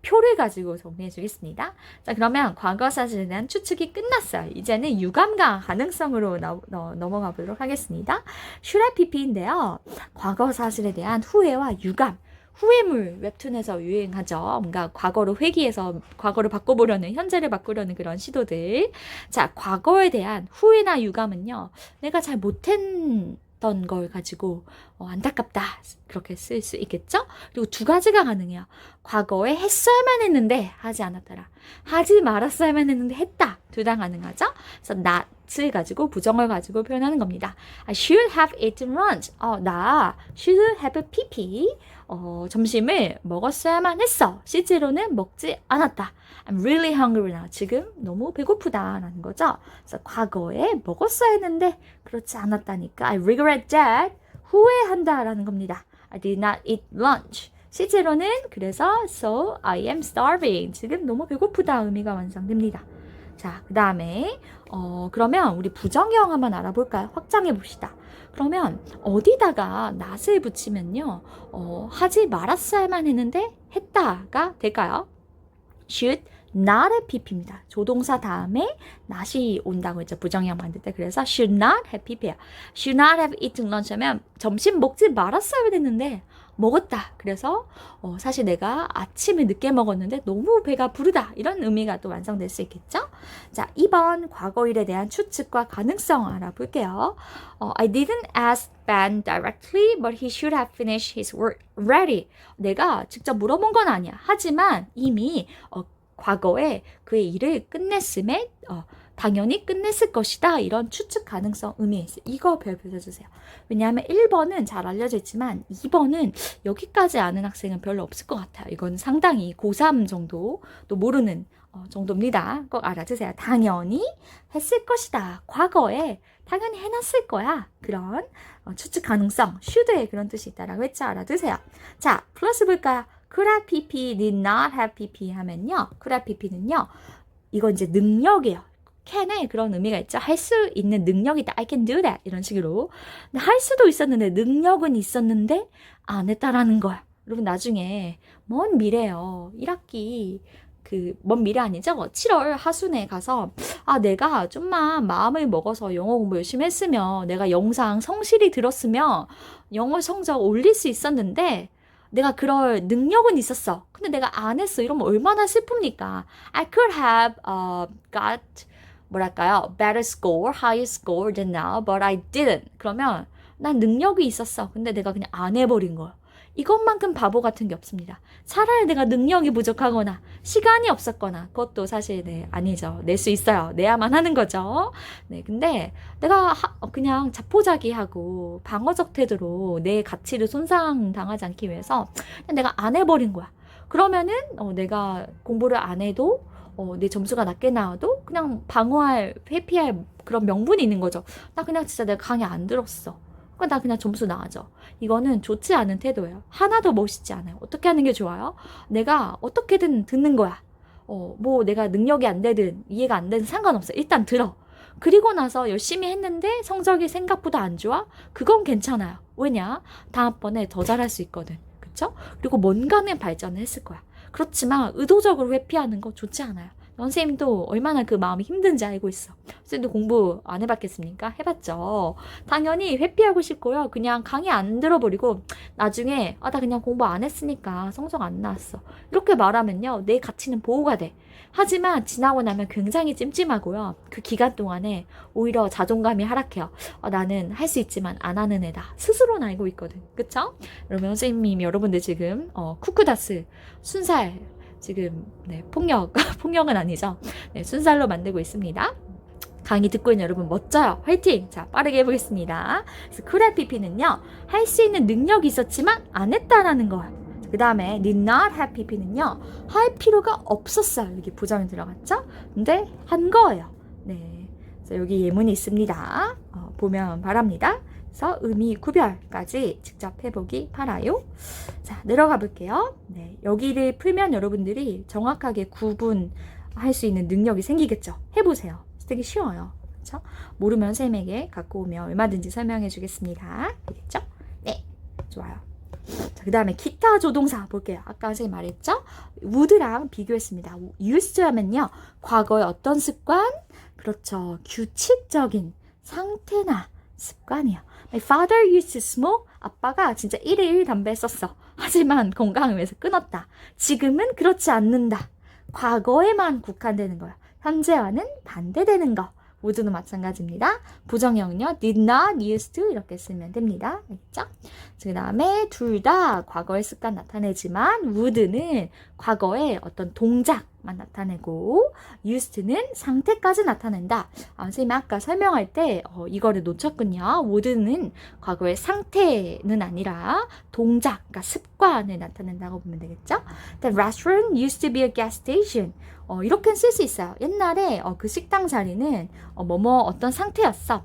표를 가지고 정리해 주겠습니다. 자, 그러면 과거 사실에 대한 추측이 끝났어요. 이제는 유감과 가능성으로 넘어가 보도록 하겠습니다. should have pp인데요. 과거 사실에 대한 후회와 유감. 후회물 웹툰에서 유행하죠. 뭔가 과거를 회귀해서 과거를 바꿔보려는, 현재를 바꾸려는 그런 시도들. 자, 과거에 대한 후회나 유감은요, 내가 잘 못했던 걸 가지고 안타깝다, 그렇게 쓸 수 있겠죠. 그리고 두 가지가 가능해요. 과거에 했어야만 했는데 하지 않았더라, 하지 말았어야만 했는데 했다. 둘 다 가능하죠. 그래서 not을 가지고 부정을 가지고 표현하는 겁니다. I should have eaten lunch. 나 should have pp. 점심을 먹었어야만 했어. 실제로는 먹지 않았다. I'm really hungry now. 지금 너무 배고프다라는 거죠. 그래서 과거에 먹었어야 했는데 그렇지 않았다니까. I regret that. 후회한다라는 겁니다. I did not eat lunch. 실제로는 그래서 so I am starving. 지금 너무 배고프다 의미가 완성됩니다. 자, 그 다음에 그러면 우리 부정형 한번 알아볼까요? 확장해 봅시다. 그러면 어디다가 not을 붙이면요, 하지 말았어야만 했는데 했다가 될까요? should not have pp입니다. 조동사 다음에 not이 온다고 했죠. 부정형 만들 때. 그래서 should not have pp야. should not have eaten lunch 하면 점심 먹지 말았어야 했는데 먹었다. 그래서 사실 내가 아침에 늦게 먹었는데 너무 배가 부르다. 이런 의미가 또 완성될 수 있겠죠? 자, 2번 과거일에 대한 추측과 가능성 알아볼게요. I didn't ask Ben directly, but he should have finished his work already. 내가 직접 물어본 건 아니야. 하지만 이미 과거에 그의 일을 끝냈음에 당연히 끝냈을 것이다. 이런 추측 가능성 의미에 있어요. 이거 별표해주세요. 왜냐하면 1번은 잘 알려져 있지만 2번은 여기까지 아는 학생은 별로 없을 것 같아요. 이건 상당히 고3 정도 또 모르는 정도입니다. 꼭 알아주세요. 당연히 했을 것이다. 과거에 당연히 해놨을 거야. 그런 추측 가능성, should에 그런 뜻이 있다라고 했죠. 알아두세요. 자, 플러스 볼까요? could have pp, did not have pp 하면요. could have pp는요. 이거 이제 능력이에요. can의 그런 의미가 있죠. 할 수 있는 능력이 있다. I can do that. 이런 식으로. 근데 할 수도 있었는데, 능력은 있었는데 안 했다라는 거야. 여러분 나중에 먼 미래요. 1학기 먼 미래 아니죠? 7월 하순에 가서 내가 좀만 마음을 먹어서 영어 공부 열심히 했으면, 내가 영상 성실히 들었으면 영어 성적 올릴 수 있었는데 내가 그럴 능력은 있었어. 근데 내가 안 했어. 이러면 얼마나 슬픕니까? I could have got better score, higher score than now, but I didn't. 그러면 난 능력이 있었어. 근데 내가 그냥 안 해버린 거야. 이것만큼 바보 같은 게 없습니다. 차라리 내가 능력이 부족하거나 시간이 없었거나, 그것도 사실 아니죠. 낼 수 있어요. 내야만 하는 거죠. 네, 근데 내가 그냥 자포자기하고 방어적 태도로 내 가치를 손상당하지 않기 위해서 그냥 내가 안 해버린 거야. 그러면은 내가 공부를 안 해도 내 점수가 낮게 나와도 그냥 회피할 그런 명분이 있는 거죠. 나 그냥 진짜 내가 강의 안 들었어. 그러니까 나 그냥 점수 나아져. 이거는 좋지 않은 태도예요. 하나도 멋있지 않아요. 어떻게 하는 게 좋아요? 내가 어떻게든 듣는 거야. 내가 능력이 안 되든 이해가 안 되든 상관없어. 일단 들어. 그리고 나서 열심히 했는데 성적이 생각보다 안 좋아? 그건 괜찮아요. 왜냐? 다음번에 더 잘할 수 있거든. 그쵸? 그리고 뭔가는 발전을 했을 거야. 그렇지만 의도적으로 회피하는 거 좋지 않아요. 선생님도 얼마나 그 마음이 힘든지 알고 있어. 선생님도 공부 안 해봤겠습니까? 해봤죠. 당연히 회피하고 싶고요. 그냥 강의 안 들어버리고 나중에 나 그냥 공부 안 했으니까 성적 안 나왔어. 이렇게 말하면요. 내 가치는 보호가 돼. 하지만 지나고 나면 굉장히 찜찜하고요. 그 기간 동안에 오히려 자존감이 하락해요. 나는 할 수 있지만 안 하는 애다. 스스로는 알고 있거든. 그쵸? 여러분, 선생님이 여러분들 지금 쿠쿠다스 순살 지금 폭력, 폭력은 아니죠. 순살로 만들고 있습니다. 강의 듣고 있는 여러분 멋져요. 화이팅! 자, 빠르게 해보겠습니다. 그래서 크래피피는요. 할 수 있는 능력이 있었지만 안 했다라는 거예요. 그 다음에 did not have pp는요. 할 필요가 없었어요. 여기 부정이 들어갔죠? 근데 한 거예요. 네, 그래서 여기 예문이 있습니다. 보면 바랍니다. 그래서 의미 구별까지 직접 해보기 바라요. 자, 내려가 볼게요. 네, 여기를 풀면 여러분들이 정확하게 구분할 수 있는 능력이 생기겠죠? 해보세요. 되게 쉬워요. 그렇죠? 모르면 쌤에게 갖고 오면 얼마든지 설명해 주겠습니다. 알겠죠? 네, 좋아요. 자, 그 다음에 기타 조동사 볼게요. 아까 선생님 말했죠? would랑 비교했습니다. used 하면요. 과거의 어떤 습관? 그렇죠. 규칙적인 상태나 습관이요. My father used to smoke. 아빠가 진짜 1일 1 담배 썼어. 하지만 건강을 위해서 끊었다. 지금은 그렇지 않는다. 과거에만 국한되는 거야. 현재와는 반대되는 거. would도 마찬가지입니다. 부정형은요. did not used to 이렇게 쓰면 됩니다. 알겠죠? 그 다음에 둘 다 과거의 습관 나타내지만 would는 과거의 어떤 동작만 나타내고 used는 상태까지 나타낸다. 선생님이 아까 설명할 때 이거를 놓쳤군요. would는 과거의 상태는 아니라 동작, 그러니까 습관을 나타낸다고 보면 되겠죠? The restaurant used to be a gas station. 이렇게 쓸 수 있어요. 옛날에 그 식당 자리는 어떤 상태였어.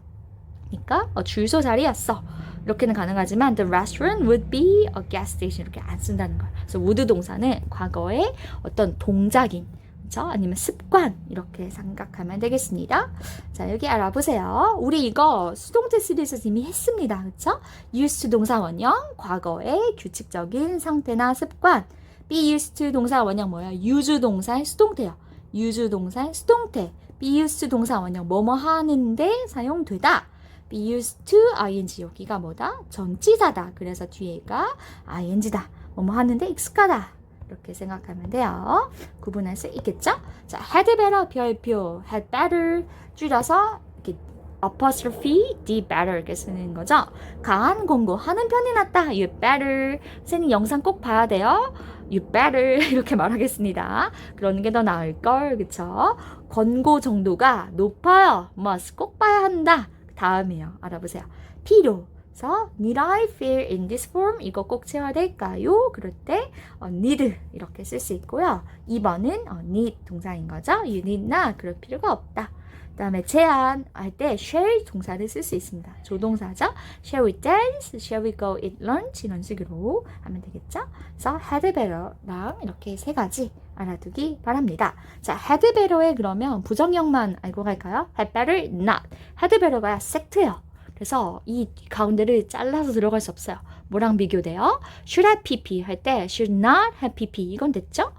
그러니까 주유소 자리였어. 이렇게는 가능하지만 the restaurant would be a gas station 이렇게 안 쓴다는 거예요. 그래서 would 동사는 과거의 어떤 동작인, 그렇죠? 아니면 습관 이렇게 생각하면 되겠습니다. 자, 여기 알아보세요. 우리 이거 수동태 시리즈에서 이미 했습니다. 그렇죠? used 동사 원형 과거의 규칙적인 상태나 습관. be used to 동사 원형 뭐야? use 동사의 수동태요. use 동사의 수동태. be used 동사 원형 뭐뭐 하는데 사용되다. be used to ing 여기가 뭐다? 전치사다. 그래서 뒤에가 ing다. 뭐뭐 하는데 익숙하다. 이렇게 생각하면 돼요. 구분할 수 있겠죠? 자, had better 별표, had better 줄여서 이렇게 apostrophe d better 이렇게 쓰는 거죠. 강한 권고 하는 편이 낫다. You better. 선생님 영상 꼭 봐야 돼요. You better 이렇게 말하겠습니다. 그러는 게 더 나을 걸, 그쵸? 권고 정도가 높아요. must 꼭 봐야 한다. 다음이요. 알아보세요. 필요. 그래서 need I fill in this form? 이거 꼭 채워야 될까요? 그럴 때 need 이렇게 쓸 수 있고요. 2번은 need 동사인 거죠. You need not. 그럴 필요가 없다. 그 다음에 제안할 때 shall 동사를 쓸 수 있습니다. 조동사죠. Shall we dance? Shall we go eat lunch? 이런 식으로 하면 되겠죠. 그래서 had better랑 이렇게 세 가지 알아두기 바랍니다. 자, had better에 그러면 부정형만 알고 갈까요? had better not. had better가 섹트예요. 그래서 이 가운데를 잘라서 들어갈 수 없어요. 뭐랑 비교돼요? should have pp 할 때 should not have pp 이건 됐죠?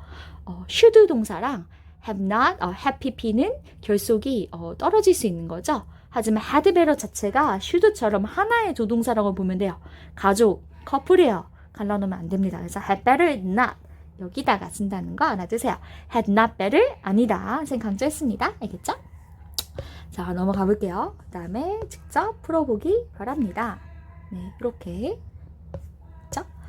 should 동사랑 have not, have pp는 결속이 떨어질 수 있는 거죠. 하지만 had better 자체가 should처럼 하나의 조동사라고 보면 돼요. 가족, 커플이에요. 갈라놓으면 안 됩니다. 그래서 had better not 여기다가 쓴다는 거 알아두세요. had not better 아니다. 선생님 강조했습니다. 알겠죠? 자, 넘어가 볼게요. 그 다음에 직접 풀어보기 바랍니다. 네, 이렇게.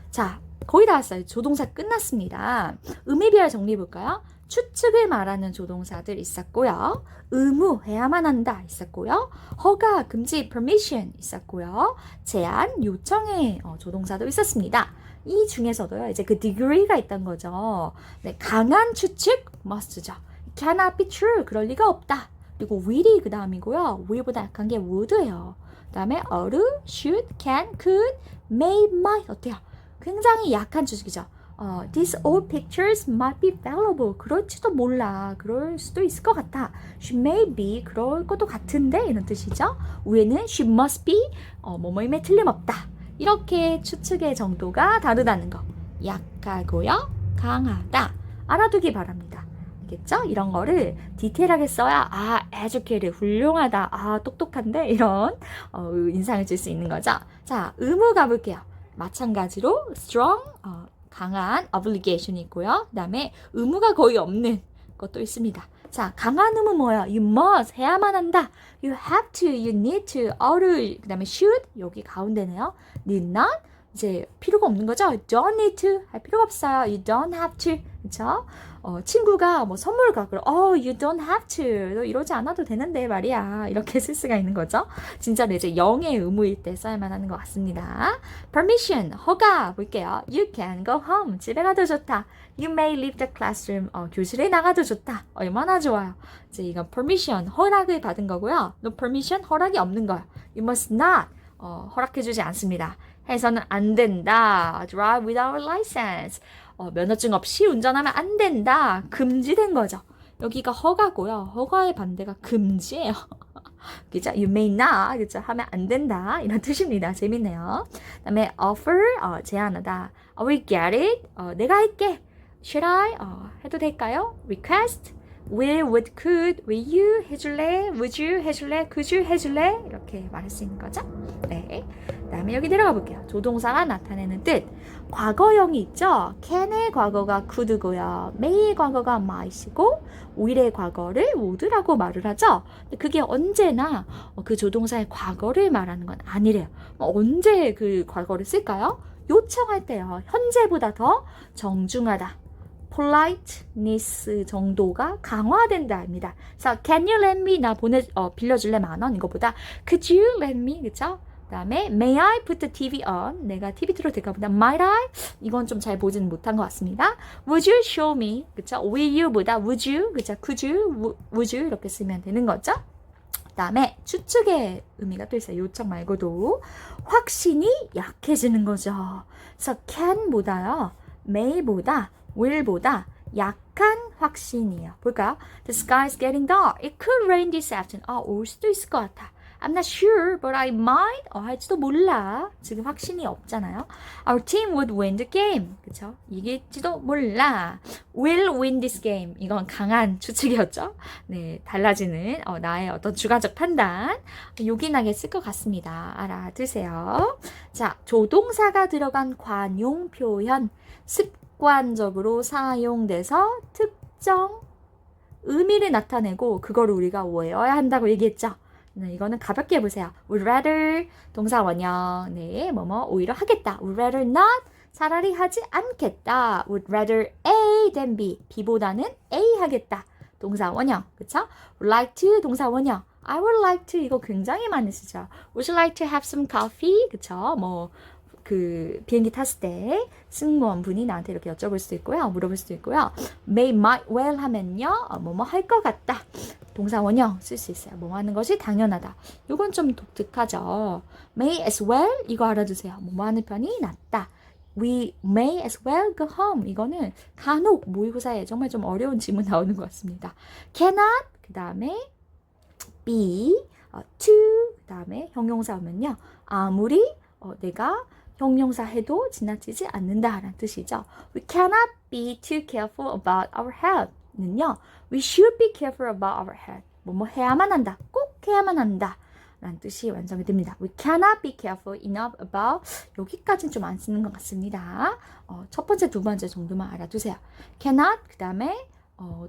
자, 거의 다 왔어요. 조동사 끝났습니다. 의미별 정리해 볼까요? 추측을 말하는 조동사들 있었고요. 의무, 해야만 한다 있었고요. 허가, 금지, permission 있었고요. 제안, 요청의 조동사도 있었습니다. 이 중에서도요, 이제 그 degree가 있던 거죠. 네, 강한 추측, must죠. cannot be true, 그럴 리가 없다. 그리고 will이 그 다음이고요. will보다 약한 게 would예요. 그 다음에 ought, should, can, could, may, might 어때요? 굉장히 약한 추측이죠. These old pictures might be valuable. 그럴지도 몰라. 그럴 수도 있을 것 같아. She may be. 그럴 것도 같은데 이런 뜻이죠. 위에는 she must be. 뭐뭐임에 틀림없다. 이렇게 추측의 정도가 다르다는 거. 약하고요. 강하다. 알아두기 바랍니다. 알겠죠? 이런 거를 디테일하게 써야 educated, 훌륭하다, 똑똑한데 이런 인상을 줄 수 있는 거죠. 자, 의무 가볼게요. 마찬가지로 strong, 강한 obligation이 있고요. 그 다음에 의무가 거의 없는 것도 있습니다. 자, 강한 의무 뭐예요? You must, 해야만 한다. You have to, you need to, ought, 그 다음에 should, 여기 가운데네요. need not, 이제 필요가 없는 거죠. don't need to, 할 필요가 없어요. You don't have to, 그쵸? 친구가 뭐 선물을 갖고 you don't have to, 너 이러지 않아도 되는데 말이야, 이렇게 쓸 수가 있는 거죠. 진짜로 이제 영의 의무일 때 써야만 하는 것 같습니다. permission, 허가 볼게요. You can go home, 집에 가도 좋다. You may leave the classroom, 교실에 나가도 좋다. 얼마나 좋아요. 이제 이건 permission, 허락을 받은 거고요. no permission, 허락이 없는 거예요. You must not, 허락해주지 않습니다. 해서는 안 된다. drive without a license. 면허증 없이 운전하면 안 된다. 금지된 거죠. 여기가 허가고요. 허가의 반대가 금지예요. 그죠? You may not, 그죠? 하면 안 된다. 이런 뜻입니다. 재밌네요. 그 다음에 offer, 제안하다. I will get it. 내가 할게. Should I? 해도 될까요? request. will, would, could, will you 해줄래? would you 해줄래? could you 해줄래? 이렇게 말할 수 있는 거죠. 네. 그 다음에 여기 내려가 볼게요. 조동사가 나타내는 뜻. 과거형이 있죠. can의 과거가 could고요. may의 과거가 might이고 will의 과거를 would라고 말을 하죠. 근데 그게 언제나 그 조동사의 과거를 말하는 건 아니래요. 언제 그 과거를 쓸까요? 요청할 때요. 현재보다 더 정중하다. politeness 정도가 강화된다입니다. 그래서 can you lend me, 나 빌려줄래 10,000원, 이거보다 could you lend me, 그쵸? 그 다음에 may I put the TV on, 내가 TV 틀어도 될까 보다 might I, 이건 좀 잘 보지는 못한 것 같습니다. would you show me, 그쵸? will you 보다 would you, 그쵸? could you, would you 이렇게 쓰면 되는 거죠. 그 다음에 추측의 의미가 또 있어요. 요청 말고도 확신이 약해지는 거죠. 그래서 can보다요, may보다 will보다 약한 확신이에요. 볼까요? The sky is getting dark. It could rain this afternoon. 올 수도 있을 것 같아. I'm not sure, but I might. 할지도 몰라. 지금 확신이 없잖아요. Our team would win the game. 그쵸? 이길지도 몰라. Will win this game. 이건 강한 추측이었죠. 네, 달라지는 나의 어떤 주관적 판단. 요긴하게 쓸 것 같습니다. 알아두세요. 자, 조동사가 들어간 관용 표현. 습관적으로 사용돼서 특정 의미를 나타내고 그거를 우리가 외워야 한다고 얘기했죠. 네, 이거는 가볍게 해보세요. Would rather 동사 원형. 네, 오히려 하겠다. Would rather not, 차라리 하지 않겠다. Would rather A than B, B보다는 A 하겠다. 동사 원형, 그쵸? Would like to, 동사 원형. I would like to, 이거 굉장히 많이 쓰죠. Would you like to have some coffee? 그쵸? 비행기 탔을 때 승무원분이 나한테 이렇게 여쭤볼 수도 있고요. 물어볼 수도 있고요. may, might, well 하면요. 할 것 같다. 동사 원형 쓸 수 있어요. 하는 것이 당연하다. 이건 좀 독특하죠. may as well, 이거 알아두세요. 하는 편이 낫다. We may as well go home. 이거는 간혹 모의고사에 정말 좀 어려운 질문 나오는 것 같습니다. cannot, 그 다음에 be, to, 그 다음에 형용사 오면요. 아무리 내가 형용사 해도 지나치지 않는다라는 뜻이죠. We cannot be too careful about our health. 는요. We should be careful about our health. 해야만 한다. 꼭 해야만 한다. 라는 뜻이 완성이 됩니다. We cannot be careful enough about, 여기까지는 좀 안 쓰는 것 같습니다. 첫 번째, 두 번째 정도만 알아두세요. cannot, 그 다음에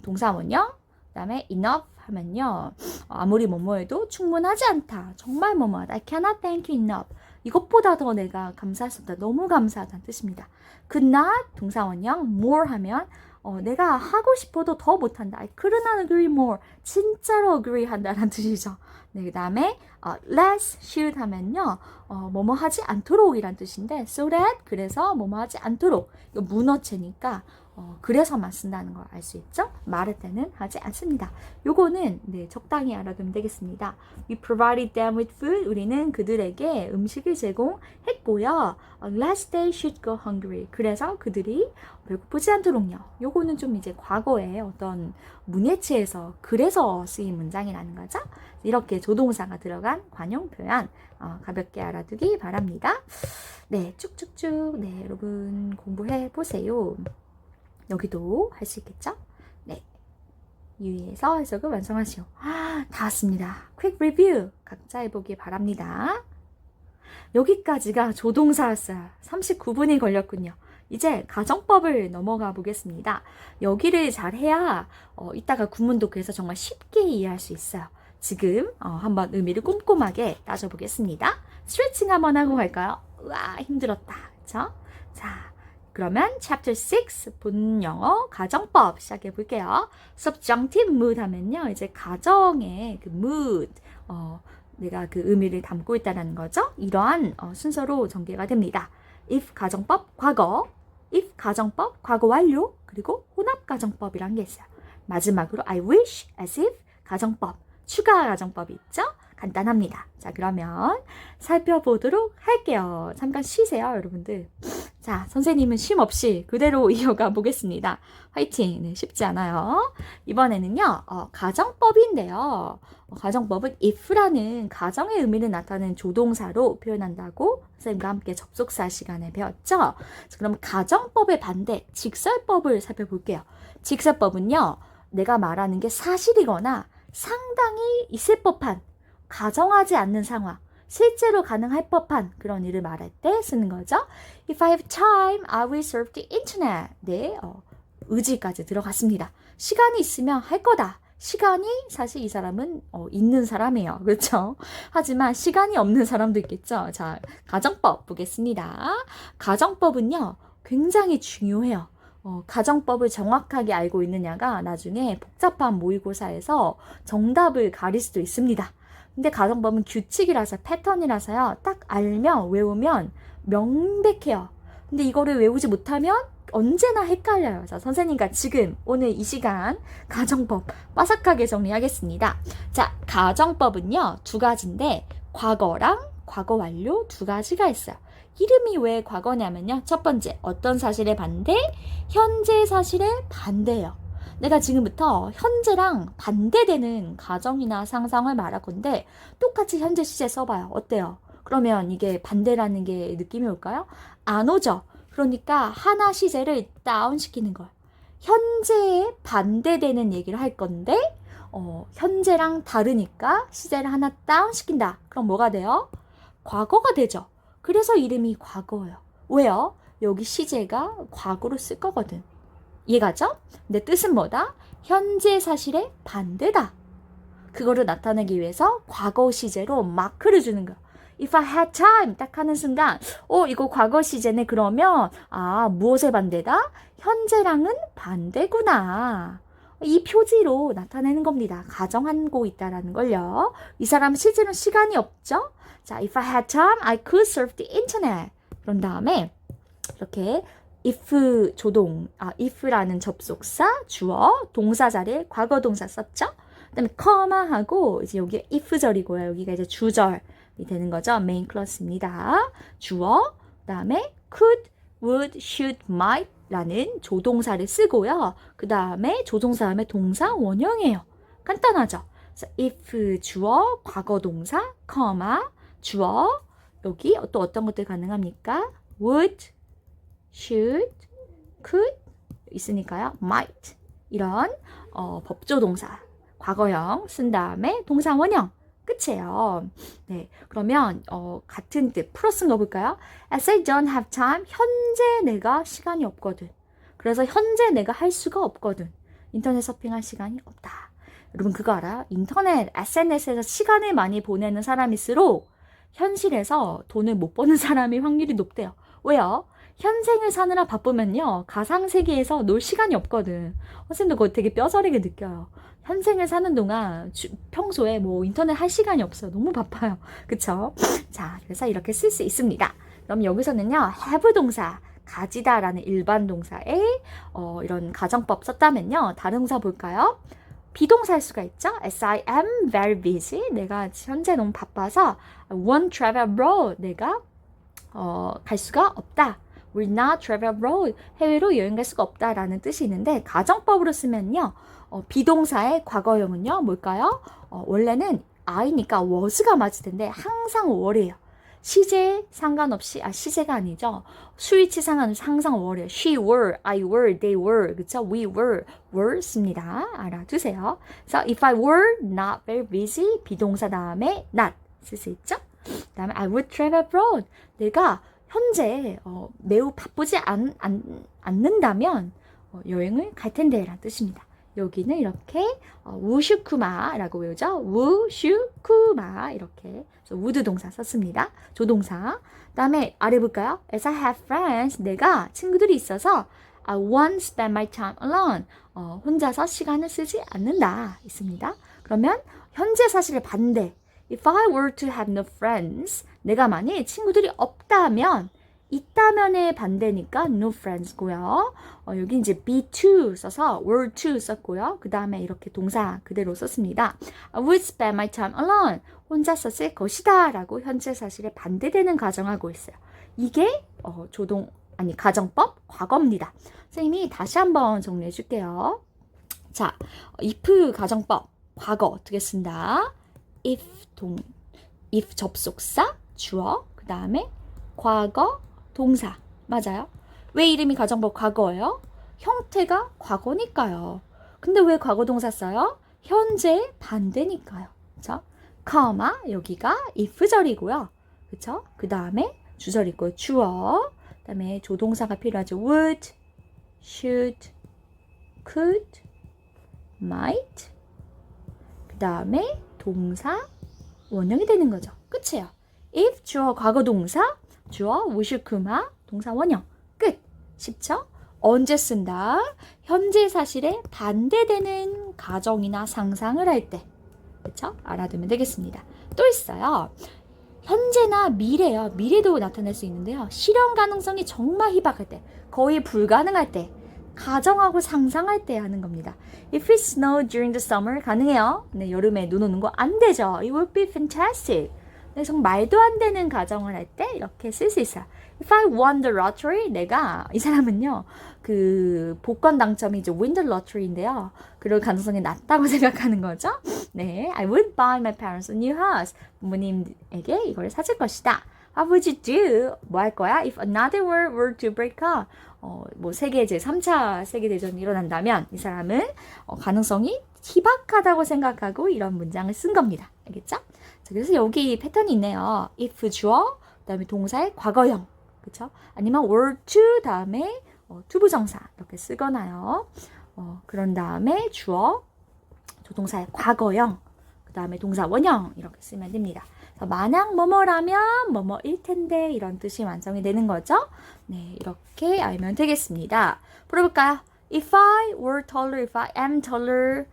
동사 원형, 그 다음에 enough 하면요. 아무리 해도 충분하지 않다. 정말 하다. I cannot thank you enough. 이것보다 더 내가 감사할 수 없다. 너무 감사하다는 뜻입니다. could not, 동사 원형, more 하면 내가 하고 싶어도 더 못한다. I could not agree more. 진짜로 agree 한다는 뜻이죠. 네, 그 다음에 less, should 하면요. 하지 않도록 이란 뜻인데 so that, 그래서 하지 않도록. 이거 문어체니까 그래서만 쓴다는 걸 알 수 있죠? 말할 때는 하지 않습니다. 요거는 적당히 알아두면 되겠습니다. We provided them with food. 우리는 그들에게 음식을 제공했고요. Lest they should go hungry. 그래서 그들이 배고프지 않도록요. 요거는 좀 이제 과거에 어떤 문예체에서 그래서 쓰인 문장이라는 거죠. 이렇게 조동사가 들어간 관용 표현 가볍게 알아두기 바랍니다. 네, 쭉쭉쭉 여러분 공부해 보세요. 여기도 할 수 있겠죠? 네, 유의해서 해석을 완성하시오. 다 왔습니다. quick review 각자 해보기 바랍니다. 여기까지가 조동사였어요. 39분이 걸렸군요. 이제 가정법을 넘어가 보겠습니다. 여기를 잘해야 이따가 구문독해서 정말 쉽게 이해할 수 있어요. 지금 한번 의미를 꼼꼼하게 따져보겠습니다. 스트레칭 한번 하고 갈까요? 우와 힘들었다. 그쵸? 자, 그러면 Chapter 6 본 영어 가정법 시작해 볼게요. Subjunctive mood 하면요. 이제 가정의 그 mood, 내가 그 의미를 담고 있다는 거죠. 이러한 순서로 전개가 됩니다. if 가정법 과거, if 가정법 과거 완료, 그리고 혼합 가정법이란 게 있어요. 마지막으로 I wish, as if 가정법, 추가 가정법이 있죠. 간단합니다. 자, 그러면 살펴보도록 할게요. 잠깐 쉬세요, 여러분들. 자, 선생님은 쉼 없이 그대로 이어가 보겠습니다. 화이팅! 네, 쉽지 않아요. 이번에는요, 가정법인데요. 가정법은 if라는 가정의 의미를 나타내는 조동사로 표현한다고 선생님과 함께 접속사 시간에 배웠죠? 자, 그럼 가정법의 반대, 직설법을 살펴볼게요. 직설법은요, 내가 말하는 게 사실이거나 상당히 있을 법한, 가정하지 않는 상황, 실제로 가능할 법한 그런 일을 말할 때 쓰는 거죠. If I have time, I will surf the internet. 네, 의지까지 들어갔습니다. 시간이 있으면 할 거다. 시간이 사실 이 사람은 있는 사람이에요. 그렇죠? 하지만 시간이 없는 사람도 있겠죠. 자, 가정법 보겠습니다. 가정법은요, 굉장히 중요해요. 가정법을 정확하게 알고 있느냐가 나중에 복잡한 모의고사에서 정답을 가릴 수도 있습니다. 근데 가정법은 규칙이라서 패턴이라서요. 딱 알면 외우면 명백해요. 근데 이거를 외우지 못하면 언제나 헷갈려요. 자, 선생님과 지금 오늘 이 시간 가정법 빠삭하게 정리하겠습니다. 자, 가정법은요. 두 가지인데 과거랑 과거 완료 두 가지가 있어요. 이름이 왜 과거냐면요. 첫 번째, 어떤 사실의 반대? 현재 사실의 반대예요. 내가 지금부터 현재랑 반대되는 가정이나 상상을 말할 건데 똑같이 현재 시제 써봐요. 어때요? 그러면 이게 반대라는 게 느낌이 올까요? 안 오죠. 그러니까 하나 시제를 다운시키는 거예요. 현재에 반대되는 얘기를 할 건데 현재랑 다르니까 시제를 하나 다운시킨다. 그럼 뭐가 돼요? 과거가 되죠. 그래서 이름이 과거예요. 왜요? 여기 시제가 과거로 쓸 거거든. 이해가죠? 근데 뜻은 뭐다? 현재 사실의 반대다. 그거를 나타내기 위해서 과거 시제로 마크를 주는 거야. If I had time 딱 하는 순간 이거 과거 시제네. 그러면 무엇의 반대다? 현재랑은 반대구나. 이 표지로 나타내는 겁니다. 가정하고 있다라는 걸요. 이 사람 실제로 시간이 없죠? 자, if I had time, I could surf the internet. 그런 다음에 이렇게 if 조동, if라는 접속사, 주어, 동사 자리에 과거 동사 썼죠? 그 다음에 커마하고 이제 여기 if절이고요. 여기가 이제 주절이 되는 거죠. 메인 클러스입니다. 주어, 그 다음에 could, would, should, might 라는 조동사를 쓰고요. 그 다음에 조동사 다음에 동사 원형이에요. 간단하죠? if 주어, 과거 동사, 커마, 주어, 여기 또 어떤 것들 가능합니까? would, should, could 있으니까요. might 이런 법조동사 과거형 쓴 다음에 동사 원형 끝이에요. 네, 그러면 같은 뜻 플러스 넣어볼까요? As I don't have time 현재 내가 시간이 없거든. 그래서 현재 내가 할 수가 없거든. 인터넷 서핑할 시간이 없다. 여러분 그거 알아요? 인터넷 SNS에서 시간을 많이 보내는 사람일수록 현실에서 돈을 못 버는 사람이 확률이 높대요. 왜요? 현생을 사느라 바쁘면요. 가상세계에서 놀 시간이 없거든. 선생님도 그거 되게 뼈저리게 느껴요. 현생을 사는 동안 평소에 뭐 인터넷 할 시간이 없어요. 너무 바빠요. 그쵸? 자, 그래서 이렇게 쓸 수 있습니다. 그럼 여기서는요. have 동사, 가지다라는 일반 동사에 이런 가정법 썼다면요. 다른 동사 볼까요? 비동사일 수가 있죠. As I am very busy. 내가 현재 너무 바빠서 I won't travel abroad. 내가 갈 수가 없다. Will not travel abroad. 해외로 여행 갈 수가 없다라는 뜻이 있는데 가정법으로 쓰면요. 비동사의 과거형은요. 뭘까요? 원래는 I니까 was가 맞을 텐데 항상 were예요. 시제 상관없이, 시제가 아니죠. 수위치 상관없이 항상 were요. She were, I were, they were, 그쵸? We were 씁니다. 알아두세요. So, if I were not very busy, 비동사 다음에 not 쓸 수 있죠? 그 다음에 I would travel abroad. 내가 현재 매우 바쁘지 않는다면 여행을 갈 텐데 라는 뜻입니다. 여기는 이렇게 우슈쿠마라고 외우죠. 우슈쿠마 이렇게 would 동사 썼습니다. 조동사. 다음에 아래 볼까요? As I have friends, 내가 친구들이 있어서 I won't spend my time alone. 혼자서 시간을 쓰지 않는다 있습니다. 그러면 현재 사실의 반대. If I were to have no friends, 내가 만약 친구들이 없다면, 있다면의 반대니까 no friends고요. 여기 이제 be to 써서 were to 썼고요. 그 다음에 이렇게 동사 그대로 썼습니다. I would spend my time alone. 혼자 썼을 것이다 라고 현재 사실에 반대되는 가정하고 있어요. 이게 가정법 과거입니다. 선생님이 다시 한번 정리해 줄게요. 자, if 가정법 과거 어떻게 쓴다? if 접속사 주어 그 다음에 과거 동사 맞아요? 왜 이름이 가정법 과거예요? 형태가 과거니까요. 근데 왜 과거 동사 써요? 현재 반대니까요. 그쵸? 커마 여기가 if절이고요. 그쵸? 그 다음에 주절 있고 주어 그 다음에 조동사가 필요하죠. would, should, could, might 그 다음에 동사 원형이 되는 거죠. 끝이에요. if 주어 과거 동사 주어 우슈쿠마 동사 원형 끝. 쉽죠? 언제 쓴다? 현재 사실에 반대되는 가정이나 상상을 할 때. 그렇죠? 알아두면 되겠습니다. 또 있어요. 현재나 미래요. 미래도 나타날 수 있는데요. 실현 가능성이 정말 희박할 때, 거의 불가능할 때, 가정하고 상상할 때 하는 겁니다. If it snow during the summer 가능해요. 네, 여름에 눈 오는 거 안 되죠. It would be fantastic. 네, 정말 말도 안 되는 가정을 할 때 이렇게 쓸 수 있어요. If I won the lottery, 내가 이 사람은요, 그 복권 당첨이 이제 win the lottery인데요. 그럴 가능성이 낮다고 생각하는 거죠. 네, I would buy my parents a new house. 부모님에게 이걸 사줄 것이다. What would you do? 뭐 할 거야? If another war were to break out. 뭐 세계 제3차 세계대전이 일어난다면 이 사람은 가능성이 희박하다고 생각하고 이런 문장을 쓴 겁니다. 알겠죠? 자, 그래서 여기 패턴이 있네요. if 주어, 그 다음에 동사의 과거형, 그쵸? 아니면 were to 다음에 투부정사 이렇게 쓰거나요. 그런 다음에 주어, 조동사의 과거형, 그 다음에 동사 원형 이렇게 쓰면 됩니다. 만약 뭐뭐라면 뭐뭐일 텐데 이런 뜻이 완성이 되는 거죠. 네, 이렇게 알면 되겠습니다. 풀어볼까요? If I were taller, if I am taller.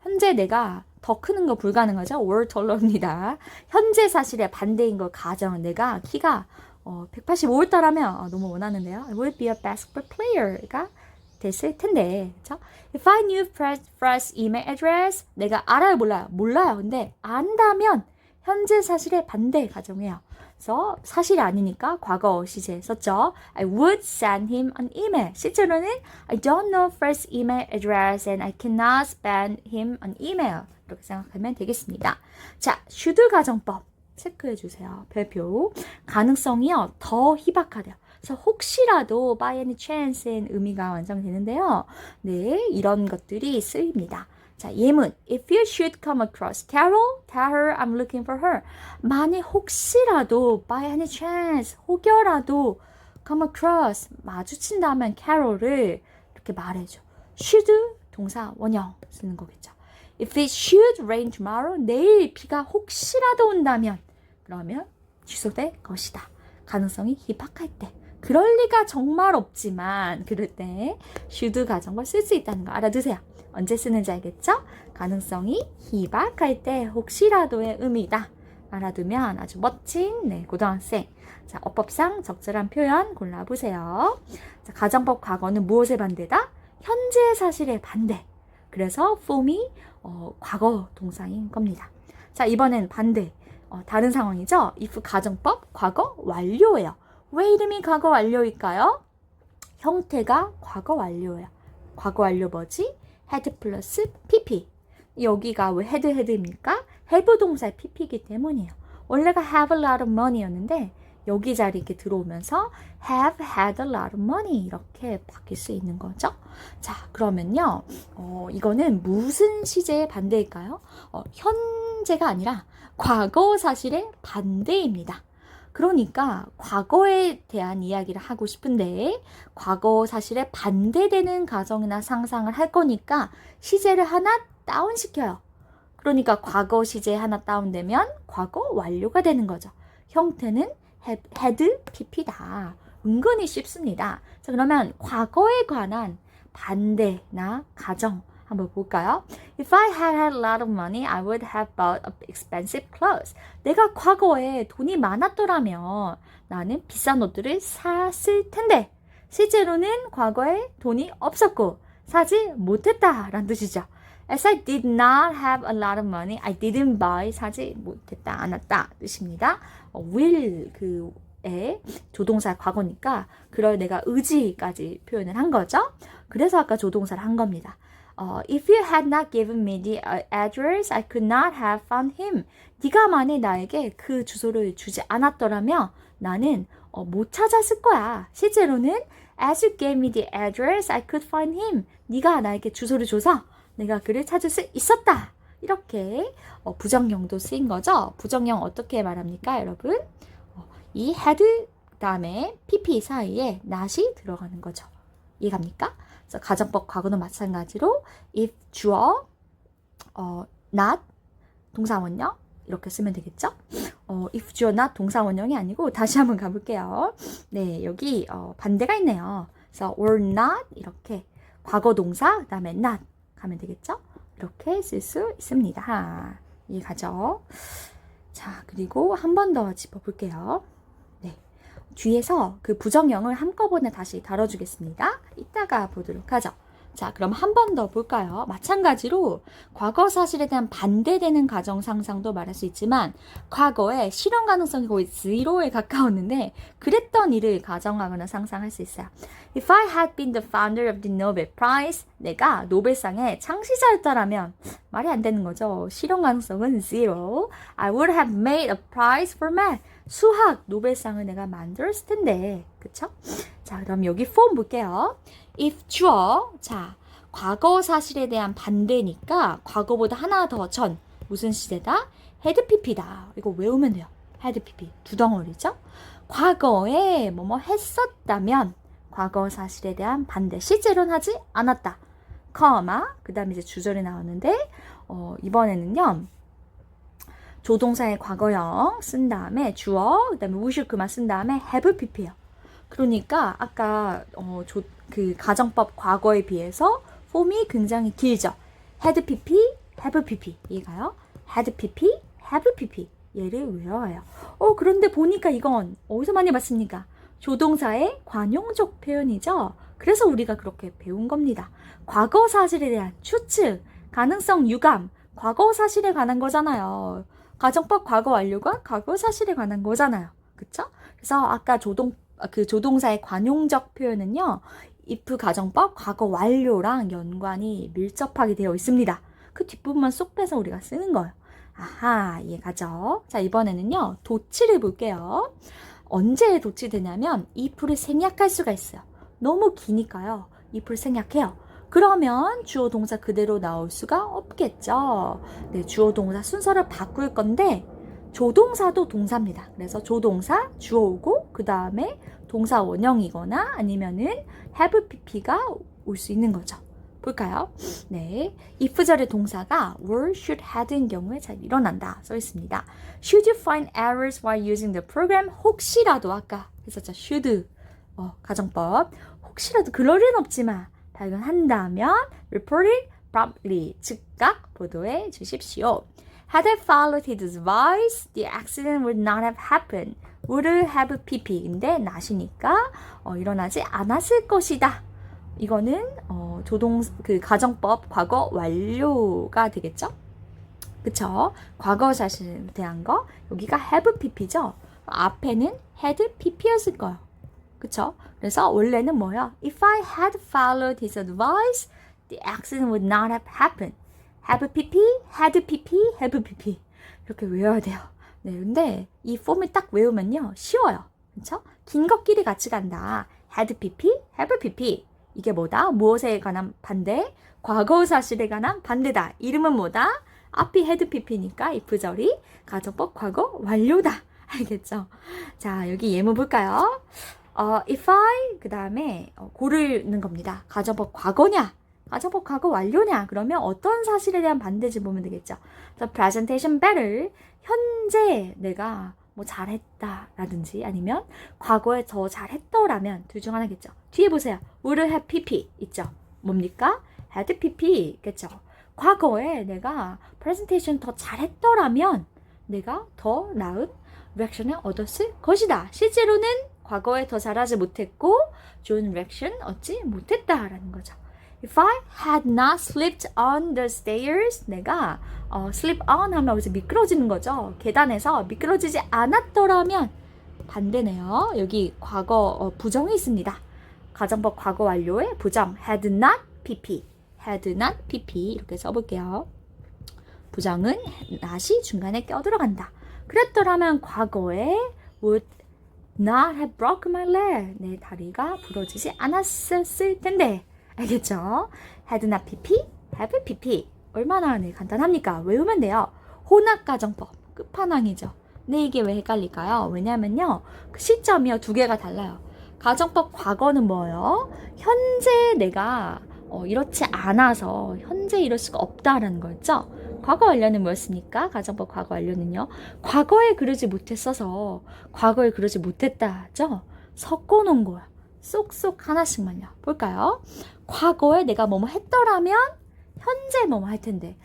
현재 내가 더 크는 거 불가능하죠? were taller입니다. 현재 사실의 반대인 걸 가정. 내가 키가 185를 따라면 너무 원하는데요. I would be a basketball player가 됐을 텐데, 그렇죠? If I knew Fred's email address, 내가 알아요, 몰라요? 몰라요. 근데 안다면 현재 사실의 반대 가정이에요. 그래서 사실이 아니니까 과거 시제 썼죠. I would send him an email. 실제로는 I don't know Fred's email address and I cannot send him an email. 이렇게 생각하면 되겠습니다. 자, should 가정법 체크해 주세요. 별표. 가능성이요. 더 희박하대요. 그래서 혹시라도 by any chance인 의미가 완성되는데요. 네, 이런 것들이 쓰입니다. 자, 예문. If you should come across Carol, tell her I'm looking for her. 만약 혹시라도 by any chance, 혹여라도 come across, 마주친다면 Carol을 이렇게 말해줘. should 동사 원형 쓰는 거겠죠. If it should rain tomorrow, 내일 비가 혹시라도 온다면 그러면 취소될 것이다. 가능성이 희박할 때. 그럴 리가 정말 없지만 그럴 때 should 가정을 쓸 수 있다는 거 알아두세요. 언제 쓰는지 알겠죠? 가능성이 희박할 때 혹시라도의 의미다. 알아두면 아주 멋진 고등학생. 자, 어법상 적절한 표현 골라보세요. 자, 가정법 과거는 무엇의 반대다? 현재 사실의 반대. 그래서 form이 과거 동사인 겁니다. 자, 이번엔 반대. 다른 상황이죠? if 가정법 과거 완료예요. 왜 이름이 과거 완료일까요? 형태가 과거 완료예요. 과거 완료 뭐지? had 플러스 pp. 여기가 왜 had입니까? have 동사의 pp이기 때문이에요. 원래가 have a lot of money였는데 여기 자리 이렇게 들어오면서 have had a lot of money 이렇게 바뀔 수 있는 거죠. 자, 그러면요. 이거는 무슨 시제의 반대일까요? 현재가 아니라 과거 사실의 반대입니다. 그러니까 과거에 대한 이야기를 하고 싶은데 과거 사실에 반대되는 가정이나 상상을 할 거니까 시제를 하나 다운시켜요. 그러니까 과거 시제 하나 다운되면 과거 완료가 되는 거죠. 형태는 had, pp다. 은근히 쉽습니다. 자, 그러면 과거에 관한 반대나 가정 한번 볼까요? If I had a lot of money, I would have bought expensive clothes. 내가 과거에 돈이 많았더라면 나는 비싼 옷들을 샀을 텐데 실제로는 과거에 돈이 없었고 사지 못했다라는 뜻이죠. As I did not have a lot of money, I didn't buy. 사지 못했다, 않았다 뜻입니다. will 그에 조동사 과거니까 그럴 내가 의지까지 표현을 한 거죠. 그래서 아까 조동사를 한 겁니다. If you had not given me the address, I could not have found him. 네가 만약 나에게 그 주소를 주지 않았더라면 나는 못 찾았을 거야. 실제로는 as you gave me the address, I could find him. 네가 나에게 주소를 줘서 내가 그를 찾을 수 있었다. 이렇게 부정형도 쓰인 거죠. 부정형 어떻게 말합니까, 여러분? 이 had 다음에 pp 사이에 not이 들어가는 거죠. 이해갑니까? 그래서 가정법 과거는 마찬가지로 if 주어, not 동사원형 이렇게 쓰면 되겠죠? if 주어 not 동사원형이 아니고 다시 한번 가볼게요. 네, 여기 반대가 있네요. 그래서 or not 이렇게 과거 동사 그다음에 not 가면 되겠죠? 이렇게 쓸 수 있습니다. 이해가죠? 자, 그리고 한 번 더 짚어볼게요. 네, 뒤에서 그 부정형을 한꺼번에 다시 다뤄주겠습니다. 이따가 보도록 하죠. 자, 그럼 한 번 더 볼까요? 마찬가지로 과거 사실에 대한 반대되는 가정 상상도 말할 수 있지만 과거에 실현 가능성이 거의 0에 가까웠는데 그랬던 일을 가정하거나 상상할 수 있어요. If I had been the founder of the Nobel Prize, 내가 노벨상의 창시자였다라면 말이 안 되는 거죠. 실현 가능성은 0. I would have made a prize for math. 수학 노벨상을 내가 만들었을 텐데, 그쵸? 자, 그럼 여기 form 볼게요. if 주어, 자, 과거 사실에 대한 반대니까 과거보다 하나 더 전, 무슨 시제다? had pp다. 이거 외우면 돼요. had pp, 두 덩어리죠? 과거에 뭐뭐 했었다면 과거 사실에 대한 반대, 실제로는 하지 않았다. 커마, 그 다음에 이제 주절이 나오는데 이번에는요. 조동사의 과거형 쓴 다음에 주어, 그 다음에 우실크만 쓴 다음에 have pp예요. 그러니까 아까 그 가정법 과거에 비해서 폼이 굉장히 길죠. had pp, have pp. 이해가요? had pp, have pp. 얘를 외워요. 그런데 보니까 이건 어디서 많이 봤습니까? 조동사의 관용적 표현이죠. 그래서 우리가 그렇게 배운 겁니다. 과거 사실에 대한 추측, 가능성 유감, 과거 사실에 관한 거잖아요. 가정법 과거 완료가 과거 사실에 관한 거잖아요. 그쵸? 그래서 아까 조동사의 관용적 표현은요. if 가정법 과거 완료랑 연관이 밀접하게 되어 있습니다. 그 뒷부분만 쏙 빼서 우리가 쓰는 거예요. 아하, 이해가죠? 자, 이번에는요. 도치를 볼게요. 언제 도치되냐면 if를 생략할 수가 있어요. 너무 기니까요. if를 생략해요. 그러면 주어 동사 그대로 나올 수가 없겠죠. 네, 주어 동사 순서를 바꿀 건데 조동사도 동사입니다. 그래서 조동사 주어 오고 그 다음에 동사 원형이거나 아니면은 have pp가 올 수 있는 거죠. 볼까요? 네, if절의 동사가 were, should, had인 경우에 잘 일어난다 써 있습니다. Should you find errors while using the program? 혹시라도 아까 했었죠. should 가정법 혹시라도 그럴 일은 없지만 발견한다면 report it promptly 즉각 보도해 주십시오. Had I followed his advice, the accident would not have happened. would have pp인데 not이니까 일어나지 않았을 것이다. 이거는 그 가정법 과거 완료가 되겠죠? 그쵸? 과거 사실에 대한 거 여기가 have pp죠? 앞에는 had pp였을 거예요. 그쵸? 그래서 원래는 뭐야? If I had followed his advice, the accident would not have happened. have pp, had pp, have pp. 이렇게 외워야 돼요. 네, 근데 이 폼을 딱 외우면요. 쉬워요. 그렇죠? 긴 것끼리 같이 간다. had pp, have pp. 이게 뭐다? 무엇에 관한 반대? 과거 사실에 관한 반대다. 이름은 뭐다? 앞이 had pp니까 이 부절이 가정법 과거 완료다. 알겠죠? 자, 여기 예문 볼까요? if I 그 다음에 고르는 겁니다. 가정법 과거냐? 가정법 과거 완료냐? 그러면 어떤 사실에 대한 반대지 보면 되겠죠. The presentation better. 현재 내가 뭐 잘했다 라든지 아니면 과거에 더 잘했더라면 둘 중 하나겠죠. 뒤에 보세요. would have pp 있죠. 뭡니까? had pp 겠죠. 과거에 내가 presentation 더 잘했더라면 내가 더 나은 리액션을 얻었을 것이다. 실제로는 과거에 더 잘하지 못했고 좋은 리액션 얻지 못했다라는 거죠. If I had not slipped on the stairs, 내가 slip on 하면 여기서 미끄러지는 거죠. 계단에서 미끄러지지 않았더라면 반대네요. 여기 과거 부정이 있습니다. 가정법 과거 완료에 부정 had not pp, had not pp 이렇게 써볼게요. 부정은 not이 중간에 껴들어간다. 그랬더라면 과거에 would not have broken my leg. 내 다리가 부러지지 않았을 텐데. 알겠죠? had not pp, have pp. 얼마나 간단합니까? 외우면 돼요. 혼합가정법 끝판왕이죠. 근데 이게 왜 헷갈릴까요? 왜냐면요. 그 시점이요. 두 개가 달라요. 가정법 과거는 뭐예요? 현재 내가 이렇지 않아서 현재 이럴 수가 없다라는 거였죠. 과거 완료는 뭐였습니까? 가정법 과거 완료는요. 과거에 그러지 못했어서 과거에 그러지 못했다죠. 섞어놓은 거야. 쏙쏙 하나씩만요. 볼까요? 과거에 내가 뭐뭐 했더라면 현재 뭐뭐 할 텐데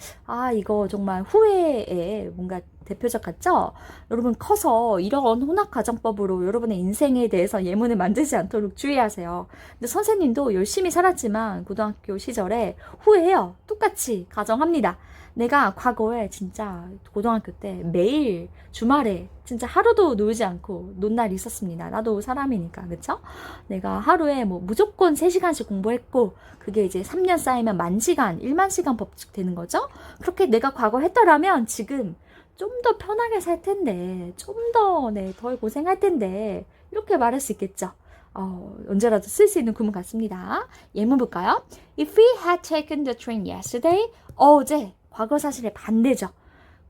이거 정말 후회에 뭔가 대표적 같죠? 여러분 커서 이런 혼합가정법으로 여러분의 인생에 대해서 예문을 만들지 않도록 주의하세요. 근데 선생님도 열심히 살았지만 고등학교 시절에 후회해요. 똑같이 가정합니다. 내가 과거에 진짜 고등학교 때 매일 주말에 진짜 하루도 놀지 않고 논 날이 있었습니다. 나도 사람이니까, 그쵸? 내가 하루에 뭐 무조건 3시간씩 공부했고, 그게 이제 3년 쌓이면 10,000시간, 10,000시간 법칙 되는 거죠? 그렇게 내가 과거 했더라면 지금 좀 더 편하게 살 텐데, 좀 더, 덜 고생할 텐데, 이렇게 말할 수 있겠죠? 언제라도 쓸 수 있는 구문 같습니다. 예문 볼까요? If we had taken the train yesterday, 어제, 과거 사실의 반대죠.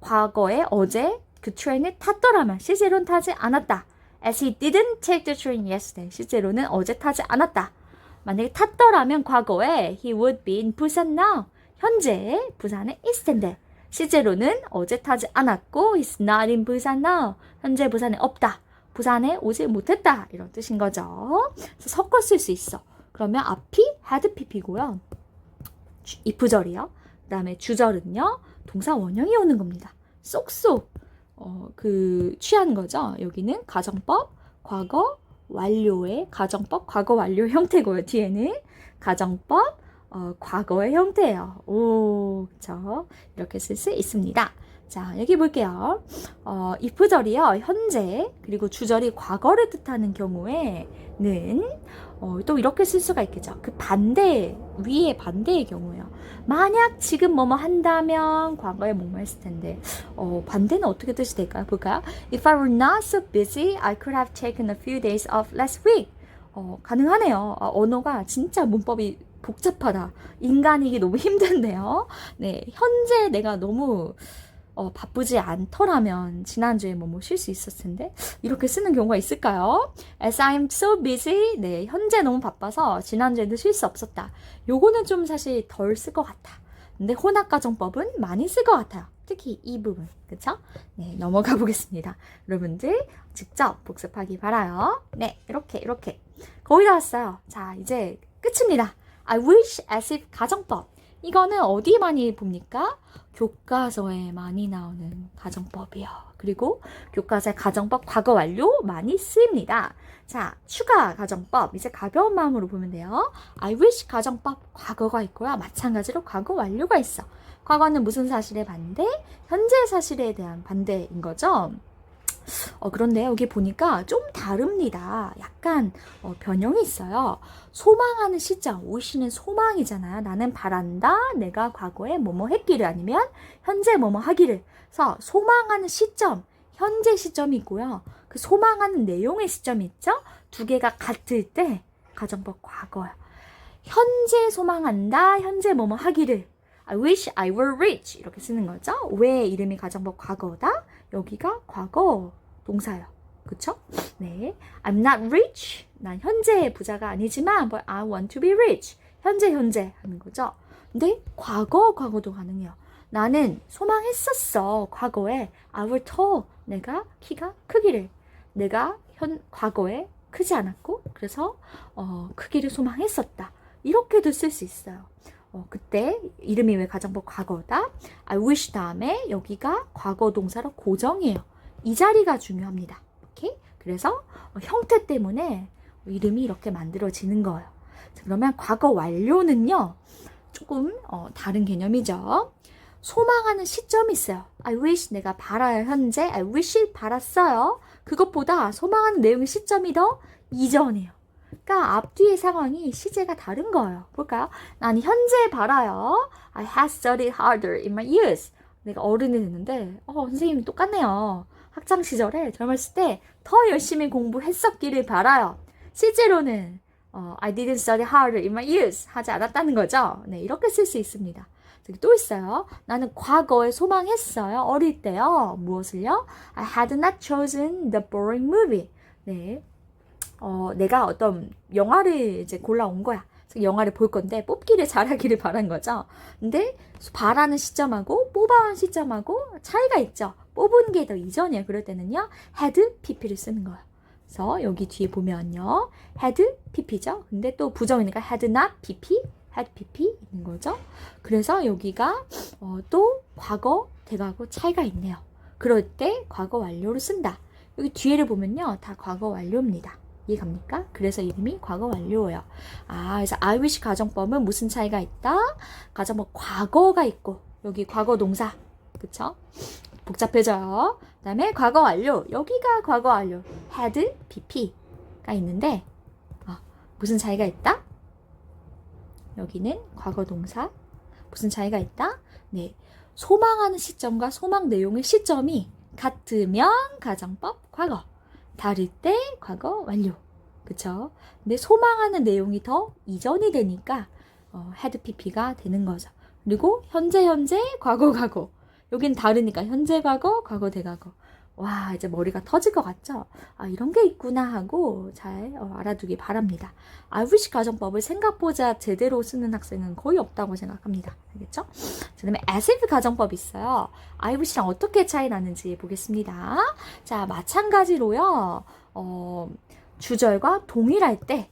과거에 어제 그 트레인을 탔더라면 실제로는 타지 않았다. As he didn't take the train yesterday. 실제로는 어제 타지 않았다. 만약에 탔더라면 과거에 he would be in Busan now. 현재 부산에 있을 텐데. 실제로는 어제 타지 않았고 he's not in Busan now. 현재 부산에 없다. 부산에 오지 못했다. 이런 뜻인 거죠. 그래서 섞어 쓸 수 있어. 그러면 앞이 had pp고요. 이 부절이요. 그 다음에 주절은요. 동사 원형이 오는 겁니다. 쏙쏙 취한 거죠. 여기는 가정법 과거 완료의 가정법 과거 완료 형태고요. 뒤에는 가정법 과거의 형태예요. 오, 그쵸? 이렇게 쓸 수 있습니다. 자, 여기 볼게요. if절이요. 현재 그리고 주절이 과거를 뜻하는 경우에는 또 이렇게 쓸 수가 있겠죠. 그 반대, 위의 반대의 경우예요. 만약 지금 뭐뭐 한다면 과거에 뭐뭐 했을 텐데 반대는 어떻게 뜻이 될까요? 볼까요? If I were not so busy, I could have taken a few days off last week. 가능하네요. 언어가 진짜 문법이 복잡하다. 인간이기 너무 힘든데요. 네, 현재 내가 너무 바쁘지 않더라면 지난주에 뭐뭐 쉴 수 있었을 텐데 이렇게 쓰는 경우가 있을까요? As I'm so busy. 네, 현재 너무 바빠서 지난주에도 쉴 수 없었다. 요거는 좀 사실 덜 쓸 것 같아. 근데 혼합가정법은 많이 쓸 것 같아요. 특히 이 부분, 그쵸? 네, 넘어가 보겠습니다. 여러분들 직접 복습하기 바라요. 네, 이렇게 거의 다 왔어요. 자, 이제 끝입니다. I wish as if 가정법. 이거는 어디 많이 봅니까? 교과서에 많이 나오는 가정법이요. 그리고 교과서의 가정법 과거 완료 많이 쓰입니다. 자, 추가 가정법 이제 가벼운 마음으로 보면 돼요. I wish 가정법 과거가 있고요. 마찬가지로 과거 완료가 있어. 과거는 무슨 사실의 반대? 현재 사실에 대한 반대인 거죠. 그런데 여기 보니까 좀 다릅니다. 약간 변형이 있어요. 소망하는 시점, wish는 소망이잖아요. 나는 바란다. 내가 과거에 뭐뭐 했기를 아니면 현재 뭐뭐 하기를. 그래서 소망하는 시점 현재 시점이 있고요. 그 소망하는 내용의 시점이 있죠? 두 개가 같을 때 가정법 과거야. 현재 소망한다. 현재 뭐뭐 하기를. I wish I were rich. 이렇게 쓰는 거죠. 왜 이름이 가정법 과거다? 여기가 과거 동사예요. 그쵸? 네. I'm not rich. 난 현재 부자가 아니지만 but I want to be rich. 현재 하는 거죠. 근데 과거도 가능해요. 나는 소망했었어. 과거에 I were tall. 내가 키가 크기를. 내가 과거에 크지 않았고 그래서 크기를 소망했었다. 이렇게도 쓸 수 있어요. 그때 이름이 왜 가정법 과거다? I wish 다음에 여기가 과거 동사로 고정이에요. 이 자리가 중요합니다. 오케이? 그래서 형태 때문에 이름이 이렇게 만들어지는 거예요. 자, 그러면 과거 완료는요. 조금 다른 개념이죠. 소망하는 시점이 있어요. I wish 내가 바라요. 현재 I wish 바랐어요. 그것보다 소망하는 내용의 시점이 더 이전이에요. 그러니까 앞뒤의 상황이 시제가 다른 거예요. 볼까요? 난 현재 바라요. I had studied harder in my youth. 내가 어른이 됐는데 선생님이 똑같네요. 학창 시절에 젊었을 때 더 열심히 공부했었기를 바라요. 실제로는 I didn't study harder in my youth 하지 않았다는 거죠. 네, 이렇게 쓸 수 있습니다. 여기 또 있어요. 나는 과거에 소망했어요. 어릴 때요. 무엇을요? I had not chosen the boring movie. 네. 내가 어떤 영화를 이제 골라온 거야. 그래서 영화를 볼 건데 뽑기를 잘하기를 바란 거죠. 근데 바라는 시점하고 뽑아온 시점하고 차이가 있죠. 뽑은 게 더 이전이에요. 그럴 때는요. had pp를 쓰는 거예요. 그래서 여기 뒤에 보면요. had pp죠. 근데 또 부정이니까 had not pp, had pp 있는 거죠. 그래서 여기가 또 과거, 대과거 차이가 있네요. 그럴 때 과거 완료를 쓴다. 여기 뒤에를 보면요. 다 과거 완료입니다. 이해갑니까? 그래서 이름이 과거 완료예요. 그래서 I wish 가정법은 무슨 차이가 있다? 가정법 과거가 있고 여기 과거 동사. 그쵸? 복잡해져요. 그 다음에 과거 완료. 여기가 과거 완료. had, pp가 있는데 무슨 차이가 있다? 여기는 과거 동사. 무슨 차이가 있다? 네, 소망하는 시점과 소망 내용의 시점이 같으면 가정법 과거. 다를 때 과거 완료. 그쵸? 근데 소망하는 내용이 더 이전이 되니까 had pp가 되는 거죠. 그리고 현재 과거. 여긴 다르니까 현재 과거, 과거 대과거. 와, 이제 머리가 터질 것 같죠? 이런 게 있구나 하고 잘 알아두기 바랍니다. I wish 가정법을 생각보다 제대로 쓰는 학생은 거의 없다고 생각합니다. 알겠죠? 그 다음에 as if 가정법이 있어요. I wish랑 어떻게 차이 나는지 보겠습니다. 자, 마찬가지로요. 주절과 동일할 때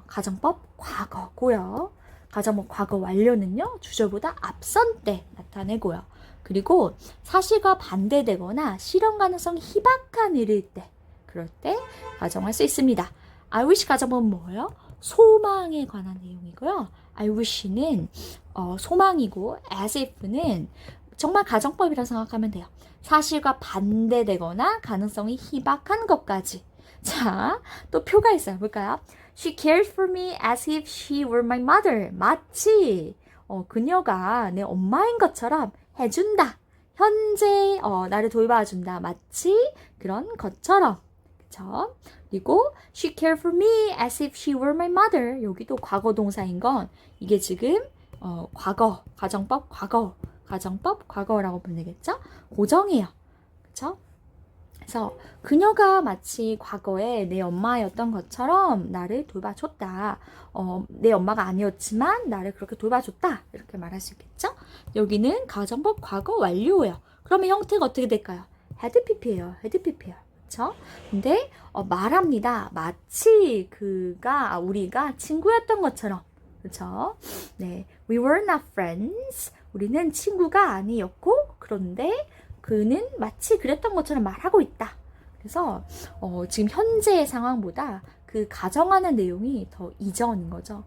가정법 과거고요. 가정법 과거 완료는요. 주절보다 앞선 때 나타내고요. 그리고 사실과 반대되거나 실현 가능성이 희박한 일일 때, 그럴 때 가정할 수 있습니다. I wish 가정법은 뭐예요? 소망에 관한 내용이고요. I wish는 소망이고 as if는 정말 가정법이라고 생각하면 돼요. 사실과 반대되거나 가능성이 희박한 것까지. 자, 또 표가 있어요. 볼까요? She cares for me as if she were my mother. 마치 그녀가 내 엄마인 것처럼 해준다. 현재 나를 돌봐준다. 마치 그런 것처럼. 그쵸? 그리고 she cared for me as if she were my mother. 여기도 과거 동사인 건 이게 지금 과거, 가정법 과거라고 불리겠죠? 고정이에요. 그쵸? 그래서 그녀가 마치 과거에 내 엄마였던 것처럼 나를 돌봐줬다. 내 엄마가 아니었지만 나를 그렇게 돌봐줬다. 이렇게 말할 수 있겠죠? 여기는 가정법 과거 완료예요. 그러면 형태가 어떻게 될까요? had pp예요. 그렇죠? 근데 말합니다. 마치 우리가 친구였던 것처럼. 그렇죠? 네, we were not friends. 우리는 친구가 아니었고 그런데 그는 마치 그랬던 것처럼 말하고 있다. 그래서 지금 현재의 상황보다 그 가정하는 내용이 더 이전인 거죠.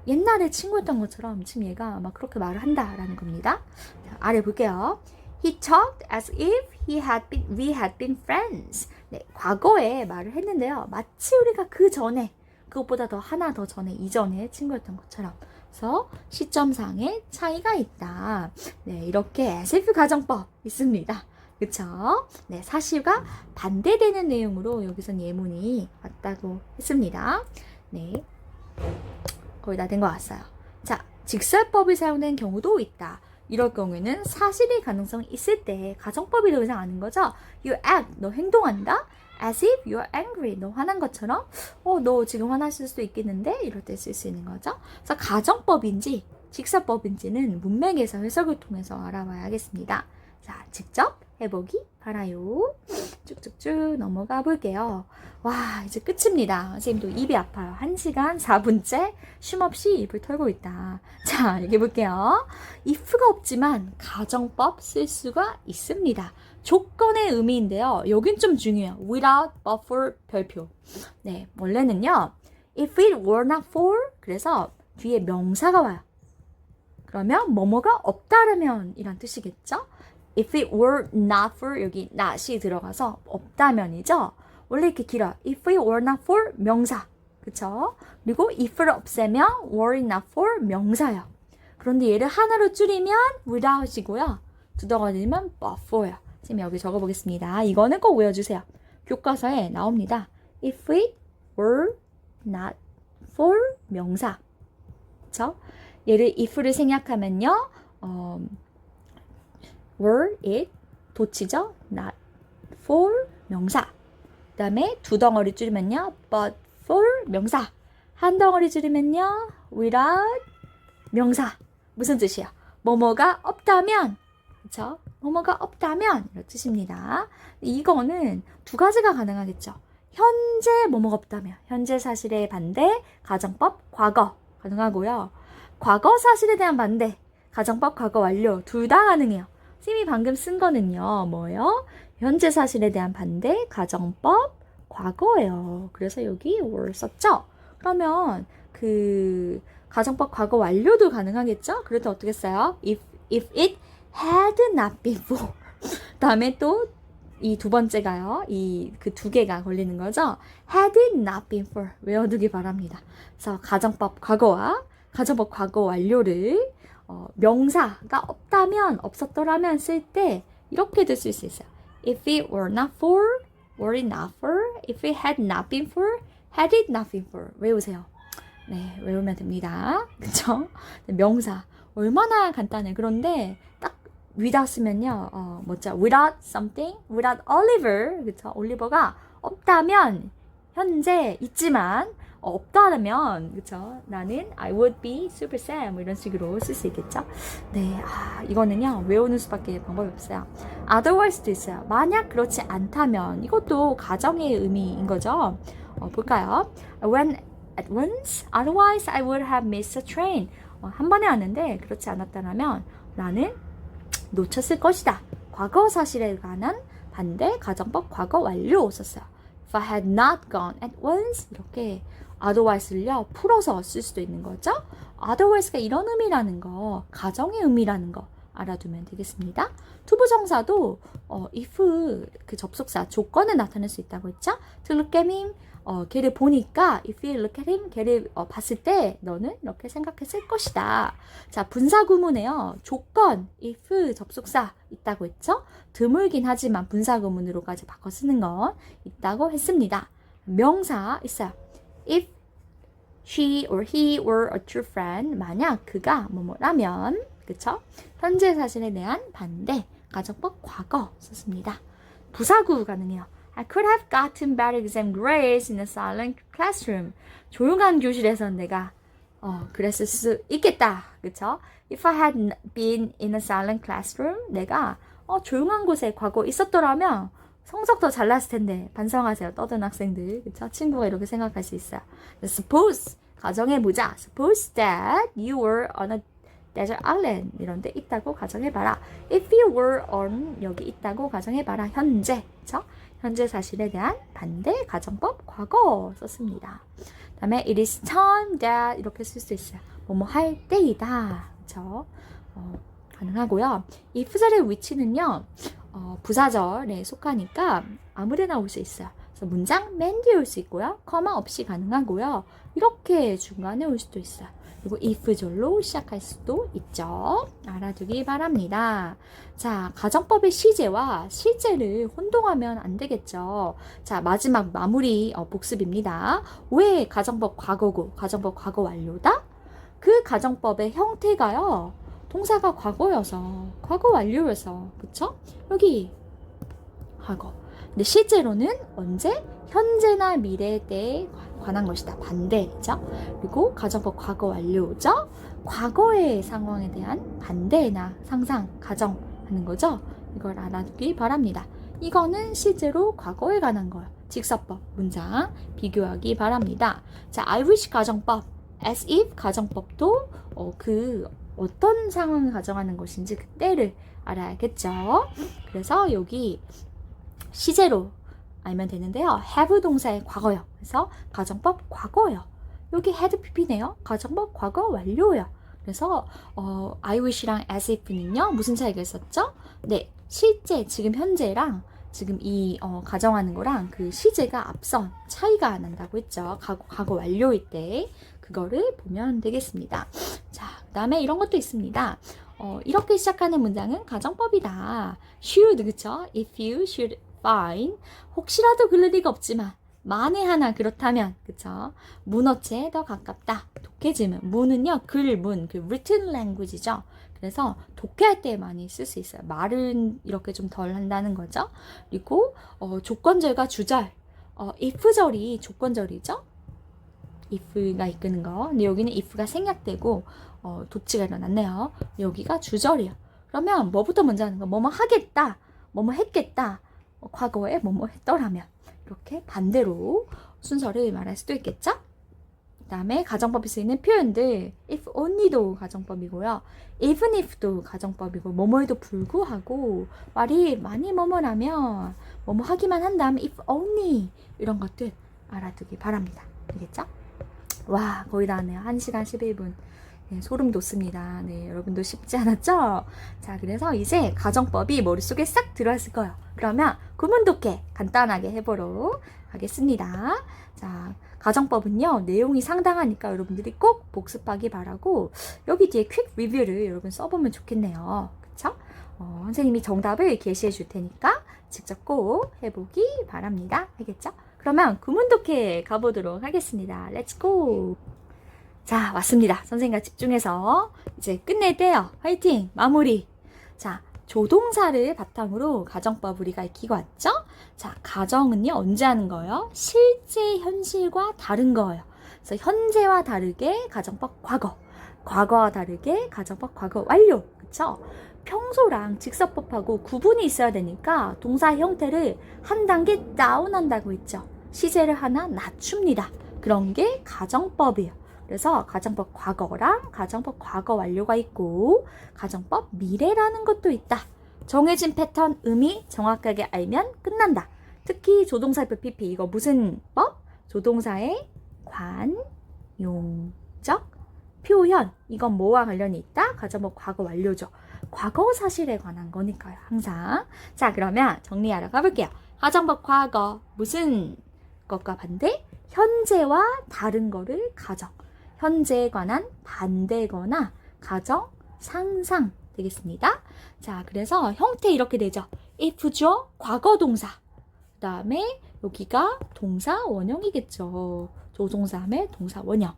옛날에 친구였던 것처럼 지금 얘가 막 그렇게 말을 한다라는 겁니다. 자, 아래 볼게요. He talked as if we had been friends. 네, 과거에 말을 했는데요. 마치 우리가 그 전에, 그것보다 하나 더 전에, 이전에 친구였던 것처럼. 그래서 시점상의 차이가 있다. 네, 이렇게 as if 가정법 있습니다. 그쵸? 네, 사실과 반대되는 내용으로 여기선 예문이 왔다고 했습니다. 네, 거의 다 된 것 같아요. 자, 직설법이 사용된 경우도 있다. 이럴 경우에는 사실의 가능성이 있을 때 가정법이 더 이상 아는 거죠. You act, 너 행동한다. As if you're angry, 너 화난 것처럼. 너 지금 화났을 수도 있겠는데? 이럴 때 쓸 수 있는 거죠. 그래서 가정법인지 직설법인지는 문맥에서 해석을 통해서 알아봐야겠습니다. 자, 직접 해보기 바라요. 쭉쭉쭉 넘어가 볼게요. 와, 이제 끝입니다. 선생님도 입이 아파요. 1시간 4분째 쉼없이 입을 털고 있다. 자, 얘기해 볼게요. if가 없지만 가정법 쓸 수가 있습니다. 조건의 의미인데요. 여긴 좀 중요해요. without but for 별표. 네, 원래는요. if it were not for, 그래서 뒤에 명사가 와요. 그러면 뭐뭐가 없다면 이란 뜻이겠죠? If it were not for, 여기 not이 들어가서 없다면이죠. 원래 이렇게 길어요. If it were not for 명사, 그쵸? 그리고 if를 없애면 were it not for 명사요. 그런데 얘를 하나로 줄이면 without이고요. 두 덩어리면 but for요. 지금 여기 적어보겠습니다. 이거는 꼭 외워주세요. 교과서에 나옵니다. If it were not for 명사, 그쵸? 얘를 if를 생략하면요. were it 도치죠. not for 명사. 그 다음에 두 덩어리 줄이면요. but for 명사. 한 덩어리 줄이면요. without 명사. 무슨 뜻이야? 뭐뭐가 없다면, 그쵸? 뭐뭐가 없다면 이런 뜻입니다. 이거는 두 가지가 가능하겠죠. 현재 뭐뭐가 없다면, 현재 사실의 반대, 가정법, 과거 가능하고요. 과거 사실에 대한 반대, 가정법, 과거 완료 둘 다 가능해요. 선생님이 방금 쓴 거는요. 뭐예요? 현재 사실에 대한 반대, 가정법, 과거예요. 그래서 여기 were 썼죠? 그러면 그 가정법, 과거 완료도 가능하겠죠? 그럴 때 어떻게 써요? If it had not been for. 다음에 또 이 두 번째가요. 이 그 두 개가 걸리는 거죠? Had it not been for. 외워두기 바랍니다. 그래서 가정법, 과거와 가정법, 과거 완료를 명사가 없다면, 없었더라면 쓸 때 이렇게도 쓸 수 있어요. If it were not for, were it not for, if it had not been for, had it not been for. 외우세요. 네, 외우면 됩니다. 그쵸? 명사. 얼마나 간단해. 그런데 딱 without 쓰면요. 뭐죠? without something, without Oliver. 그쵸? 올리버가 없다면, 현재 있지만, 없다면, 그쵸? 나는 I would be super Sam. 뭐 이런 식으로 쓸 수 있겠죠? 네, 이거는요, 외우는 수밖에 방법이 없어요. otherwise도 있어요. 만약 그렇지 않다면, 이것도 가정의 의미인 거죠? 볼까요? When at once, otherwise I would have missed a train. 한 번에 왔는데, 그렇지 않았다면, 나는 놓쳤을 것이다. 과거 사실에 관한 반대, 가정법, 과거 완료 썼어요. If I had not gone at once, 이렇게 otherwise를요 풀어서 쓸 수도 있는 거죠. otherwise가 이런 의미라는 거, 가정의 의미라는 거 알아두면 되겠습니다. 투부정사도 if 그 접속사 조건을 나타낼 수 있다고 했죠. To look at him, 걔를 보니까 if you look at him, 걔를 봤을 때 너는 이렇게 생각했을 것이다. 자, 분사구문에요. 조건, if 접속사 있다고 했죠. 드물긴 하지만 분사구문으로까지 바꿔 쓰는 건 있다고 했습니다. 명사 있어요. If she or he were a true friend, 만약 그가 뭐뭐라면, 그쵸? 현재 사실에 대한 반대, 가정법 과거 썼습니다. 부사구 가능해요. I could have gotten better exam grades in a silent classroom. 조용한 교실에서 내가 그랬을 수 있겠다. 그쵸? If I had been in a silent classroom, 내가 조용한 곳에 과거 있었더라면 성적 더 잘 났을 텐데. 반성하세요. 떠든 학생들. 그쵸? 친구가 이렇게 생각할 수 있어요. Suppose, 가정해보자. Suppose that you were on a desert island. 이런 데 있다고 가정해봐라. If you were on, 여기 있다고 가정해봐라. 현재. 그쵸? 현재 사실에 대한 반대, 가정법, 과거 썼습니다. 그 다음에 it is time that 이렇게 쓸 수 있어요. 뭐뭐 할 때이다. 그쵸? 가능하고요. 이 부사의 위치는요. 부사절에 속하니까 아무데나 올 수 있어요. 그래서 문장 맨 뒤에 올 수 있고요. 커마 없이 가능하고요. 이렇게 중간에 올 수도 있어요. 그리고 if절로 시작할 수도 있죠. 알아두기 바랍니다. 자, 가정법의 시제와 실제를 혼동하면 안 되겠죠. 자, 마지막 마무리 복습입니다. 왜 가정법 과거고 가정법 과거 완료다? 그 가정법의 형태가요. 동사가 과거여서 과거 완료여서 그쵸? 여기 과거. 근데 실제로는 언제? 현재나 미래 때에 관한 것이다. 반대죠. 그리고 가정법 과거 완료죠. 과거의 상황에 대한 반대나 상상, 가정하는 거죠. 이걸 알아두기 바랍니다. 이거는 실제로 과거에 관한 거예요. 직서법 문장 비교하기 바랍니다. 자, I wish 가정법, as if 가정법도 어떤 상황을 가정하는 것인지 그 때를 알아야겠죠. 그래서 여기 시제로 알면 되는데요. have 동사의 과거요. 그래서 가정법 과거요. 여기 had pp네요. 가정법 과거 완료요. 그래서 I wish랑 as if는요. 무슨 차이가 있었죠? 네, 실제 지금 현재랑 지금 이 가정하는 거랑 그 시제가 앞선 차이가 난다고 했죠. 과거 완료일 때 그거를 보면 되겠습니다. 자, 그 다음에 이런 것도 있습니다. 이렇게 시작하는 문장은 가정법이다. should, 그쵸? If you should find, 혹시라도 그럴 리가 없지만 만에 하나 그렇다면, 그쵸? 문어체에 더 가깝다. 독해지문. 문은요, 문, 그 written language죠. 그래서 독해할 때 많이 쓸 수 있어요. 말은 이렇게 좀 덜 한다는 거죠. 그리고 조건절과 주절. if절이 조건절이죠. if가 이끄는 거. 근데 여기는 if가 생략되고 도치가 일어났네요. 여기가 주절이에요. 그러면 뭐부터 먼저 하는 거? 뭐뭐 하겠다. 뭐뭐 했겠다. 과거에 뭐뭐 했더라면. 이렇게 반대로 순서를 말할 수도 있겠죠? 그 다음에 가정법에 쓰이는 표현들 if only도 가정법이고요. even if도 가정법이고 뭐뭐에도 불구하고 말이 많이 뭐뭐라면 뭐뭐 하기만 한다면 if only 이런 것들 알아두기 바랍니다. 알겠죠? 와, 거의 다 왔네요. 1시간 11분. 네, 소름 돋습니다. 네, 여러분도 쉽지 않았죠? 자, 그래서 이제 가정법이 머릿속에 싹 들어왔을 거예요. 그러면 구문독해 간단하게 해보도록 하겠습니다. 자, 가정법은요, 내용이 상당하니까 여러분들이 꼭 복습하기 바라고 여기 뒤에 퀵 리뷰를 여러분 써보면 좋겠네요. 그쵸? 선생님이 정답을 게시해 줄 테니까 직접 꼭 해보기 바랍니다. 알겠죠? 그러면 구문독해 가보도록 하겠습니다. 렛츠 고! 자, 왔습니다. 선생님과 집중해서 이제 끝낼 때요. 화이팅! 마무리! 자, 조동사를 바탕으로 가정법 우리가 익히고 왔죠? 자, 가정은요, 언제 하는 거예요? 실제 현실과 다른 거예요. 그래서 현재와 다르게 가정법 과거, 과거와 다르게 가정법 과거 완료. 그쵸? 평소랑 직서법하고 구분이 있어야 되니까 동사 형태를 한 단계 다운한다고 했죠. 시제를 하나 낮춥니다. 그런 게 가정법이에요. 그래서 가정법 과거랑 가정법 과거 완료가 있고 가정법 미래라는 것도 있다. 정해진 패턴 의미 정확하게 알면 끝난다. 특히 조동사표 PP 이거 무슨 법? 조동사의 관용적 표현 이건 뭐와 관련이 있다? 가정법 과거 완료죠. 과거 사실에 관한 거니까요. 항상. 자, 그러면 정리하러 가볼게요. 가정법 과거 무슨 것과 반대? 현재와 다른 거를 가정. 현재에 관한 반대거나 가정, 상상 되겠습니다. 자, 그래서 형태 이렇게 되죠. if죠. 과거 동사. 그 다음에 여기가 동사 원형이겠죠. 조동사함의 동사 원형.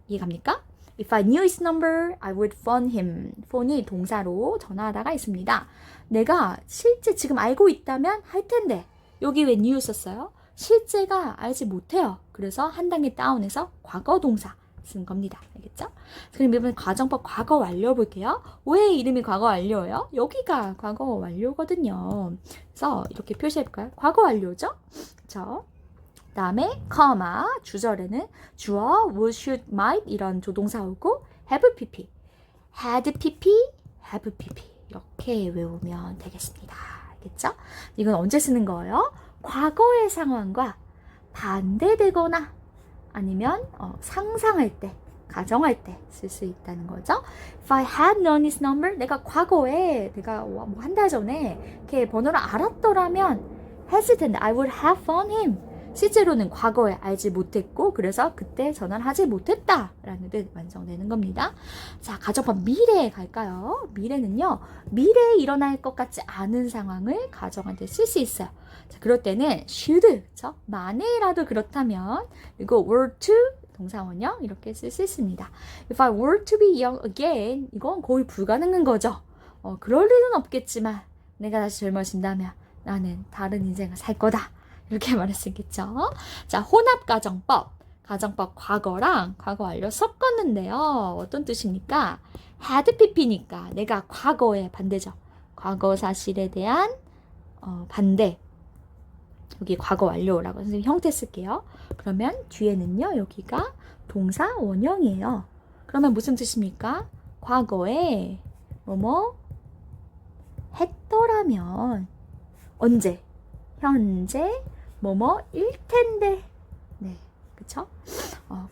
이해갑니까? If I knew his number, I would phone him. phone이 동사로 전화하다가 있습니다. 내가 실제 지금 알고 있다면 할 텐데 여기 왜 knew 썼어요? 실제가 알지 못해요. 그래서 한 단계 다운해서 과거 동사 쓴 겁니다. 알겠죠? 그럼 이번에 가정법 과거 완료 볼게요. 왜 이름이 과거 완료예요? 여기가 과거 완료거든요. 그래서 이렇게 표시해볼까요? 과거 완료죠? 그쵸? 그 다음에 커마 주절에는 주어, would, should, might 이런 조동사 오고 have pp, had pp, have pp 이렇게 외우면 되겠습니다. 알겠죠? 이건 언제 쓰는 거예요? 과거의 상황과 반대되거나 아니면 상상할 때, 가정할 때 쓸 수 있다는 거죠. If I had known his number, 내가 과거에 내가 뭐 한 달 전에 걔 번호를 알았더라면 했을 텐데 I would have phoned him. 실제로는 과거에 알지 못했고 그래서 그때 전화를 하지 못했다 라는 뜻 완성되는 겁니다. 자, 가정법 미래에 갈까요? 미래는요, 미래에 일어날 것 같지 않은 상황을 가정할 때 쓸 수 있어요. 자, 그럴 때는 should, 그쵸? 만에라도 그렇다면 이거 were to 동사원형 이렇게 쓸 수 있습니다. If I were to be young again, 이건 거의 불가능한 거죠. 그럴 일은 없겠지만 내가 다시 젊어진다면 나는 다른 인생을 살 거다. 이렇게 말할 수 있겠죠. 자, 혼합 가정법. 가정법 과거랑 과거 완료 섞었는데요. 어떤 뜻입니까? had pp니까 내가 과거의 반대죠. 과거 사실에 대한 반대. 여기 과거 완료라고 선생님 형태 쓸게요. 그러면 뒤에는요, 여기가 동사 원형이에요. 그러면 무슨 뜻입니까? 과거에 뭐뭐 했더라면 언제? 현재 뭐뭐일 텐데. 네, 그쵸?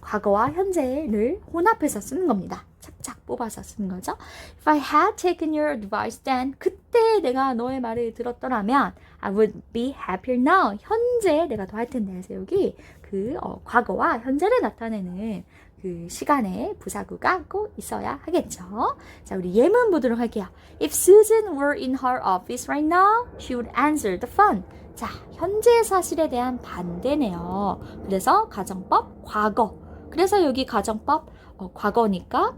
과거와 현재를 혼합해서 쓰는 겁니다. 착착 뽑아서 쓰는 거죠. If I had taken your advice then, 그때 내가 너의 말을 들었더라면 I would be happier now. 현재 내가 더 할 텐데. 그래서 여기 과거와 현재를 나타내는 그 시간에 부사구가 꼭 있어야 하겠죠. 자, 우리 예문 보도록 할게요. If Susan were in her office right now, she would answer the phone. 자, 현재 사실에 대한 반대네요. 그래서 가정법 과거. 그래서 여기 가정법 과거니까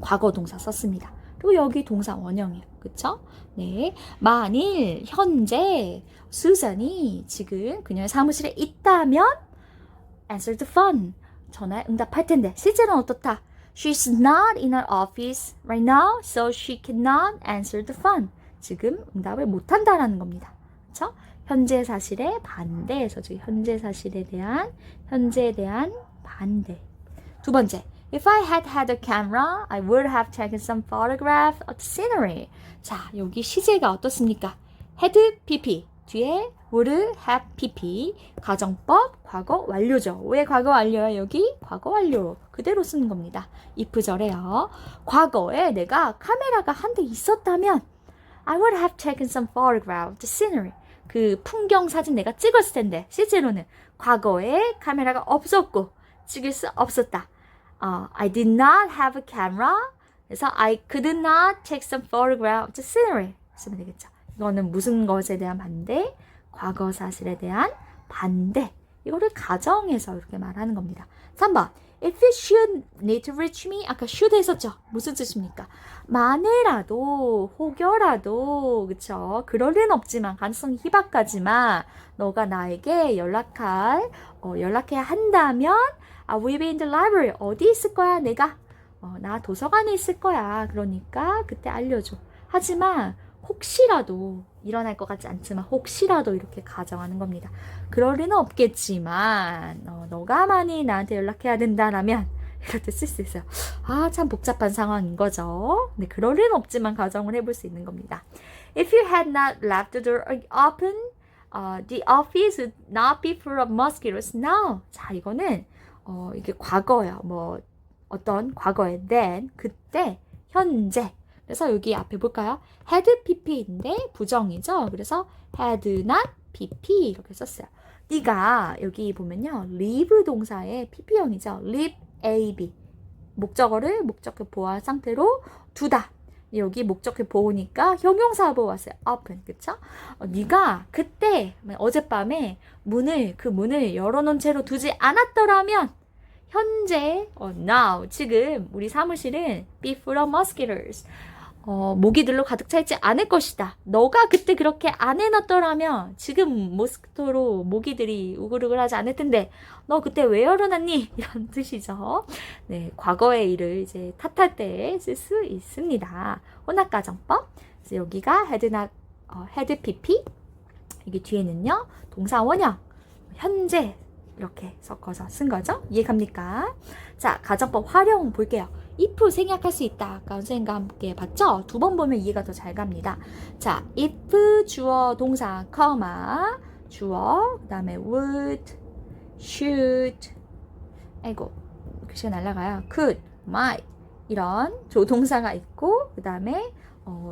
과거 동사 썼습니다. 그리고 여기 동사 원형이에요. 그쵸? 네. 만일 현재 수잔이 지금 그녀의 사무실에 있다면 answer the phone. 전화에 응답할 텐데 실제로는 어떻다? She's not in her office right now, so she cannot answer the phone. 지금 응답을 못한다라는 겁니다. 그쵸? 현재 사실의 반대에서 현재 사실에 대한 현재에 대한 반대. 두 번째, if I had had a camera, I would have taken some photograph of the scenery. 자, 여기 시제가 어떻습니까? had pp 뒤에 would have pp 가정법 과거 완료죠. 왜 과거 완료야? 여기 과거 완료 그대로 쓰는 겁니다. if절에요. 과거에 내가 카메라가 한 대 있었다면 I would have taken some photograph of the scenery. 그 풍경 사진 내가 찍었을 텐데 실제로는 과거에 카메라가 없었고 찍을 수 없었다. I did not have a camera. 그래서 I could not take some photograph of the scenery. 쓰면 되겠죠. 이거는 무슨 것에 대한 반대? 과거 사실에 대한 반대. 이거를 가정해서 이렇게 말하는 겁니다. 3번. If you should need to reach me. 아까 should 했었죠. 무슨 뜻입니까? 만에라도 혹여라도 그쵸? 그럴 리는 없지만 가능성이 희박하지만 너가 나에게 연락해야 한다면 I will be in the library. 어디 있을 거야? 내가 나 도서관에 있을 거야. 그러니까 그때 알려줘. 하지만 혹시라도 일어날 것 같지 않지만 혹시라도 이렇게 가정하는 겁니다. 그럴 리는 없겠지만 너가 많이 나한테 연락해야 된다라면 이럴 때 쓸 수 있어요. 참 복잡한 상황인 거죠. 네, 그럴 리는 없지만 가정을 해볼 수 있는 겁니다. If you had not left the door open, the office would not be full of mosquitoes now. 자, 이거는 이게 과거예요. 어떤 과거에 then, 그때, 현재. 그래서 여기 앞에 볼까요? had pp인데 부정이죠. 그래서 had not pp 이렇게 썼어요. 네가 여기 보면요. leave 동사의 pp형이죠. leave ab. 목적어를 목적격 보호한 상태로 두다. 여기 목적격 보호니까 형용사 보호 왔어요. open. 그쵸? 네가 그때 어젯밤에 그 문을 열어놓은 채로 두지 않았더라면 현재 now 지금 우리 사무실은 be full of mosquitoes. 모기들로 가득 차 있지 않을 것이다. 너가 그때 그렇게 안 해놨더라면 지금 모스키토로 모기들이 우글우글하지 않을 텐데 너 그때 왜 열어놨니? 이런 뜻이죠. 네, 과거의 일을 이제 탓할 때 쓸 수 있습니다. 혼합가정법. 그래서 여기가 had pp. 여기 뒤에는요 동사 원형 현재 이렇게 섞어서 쓴 거죠. 이해갑니까? 자, 가정법 활용 볼게요. if 생략할 수 있다. 아까 선생님과 함께 봤죠? 두 번 보면 이해가 더 잘 갑니다. 자, if 주어 동사 커마 주어 그 다음에 would, should 아이고 글씨가 날아가요. could, might 이런 조동사가 있고 그 다음에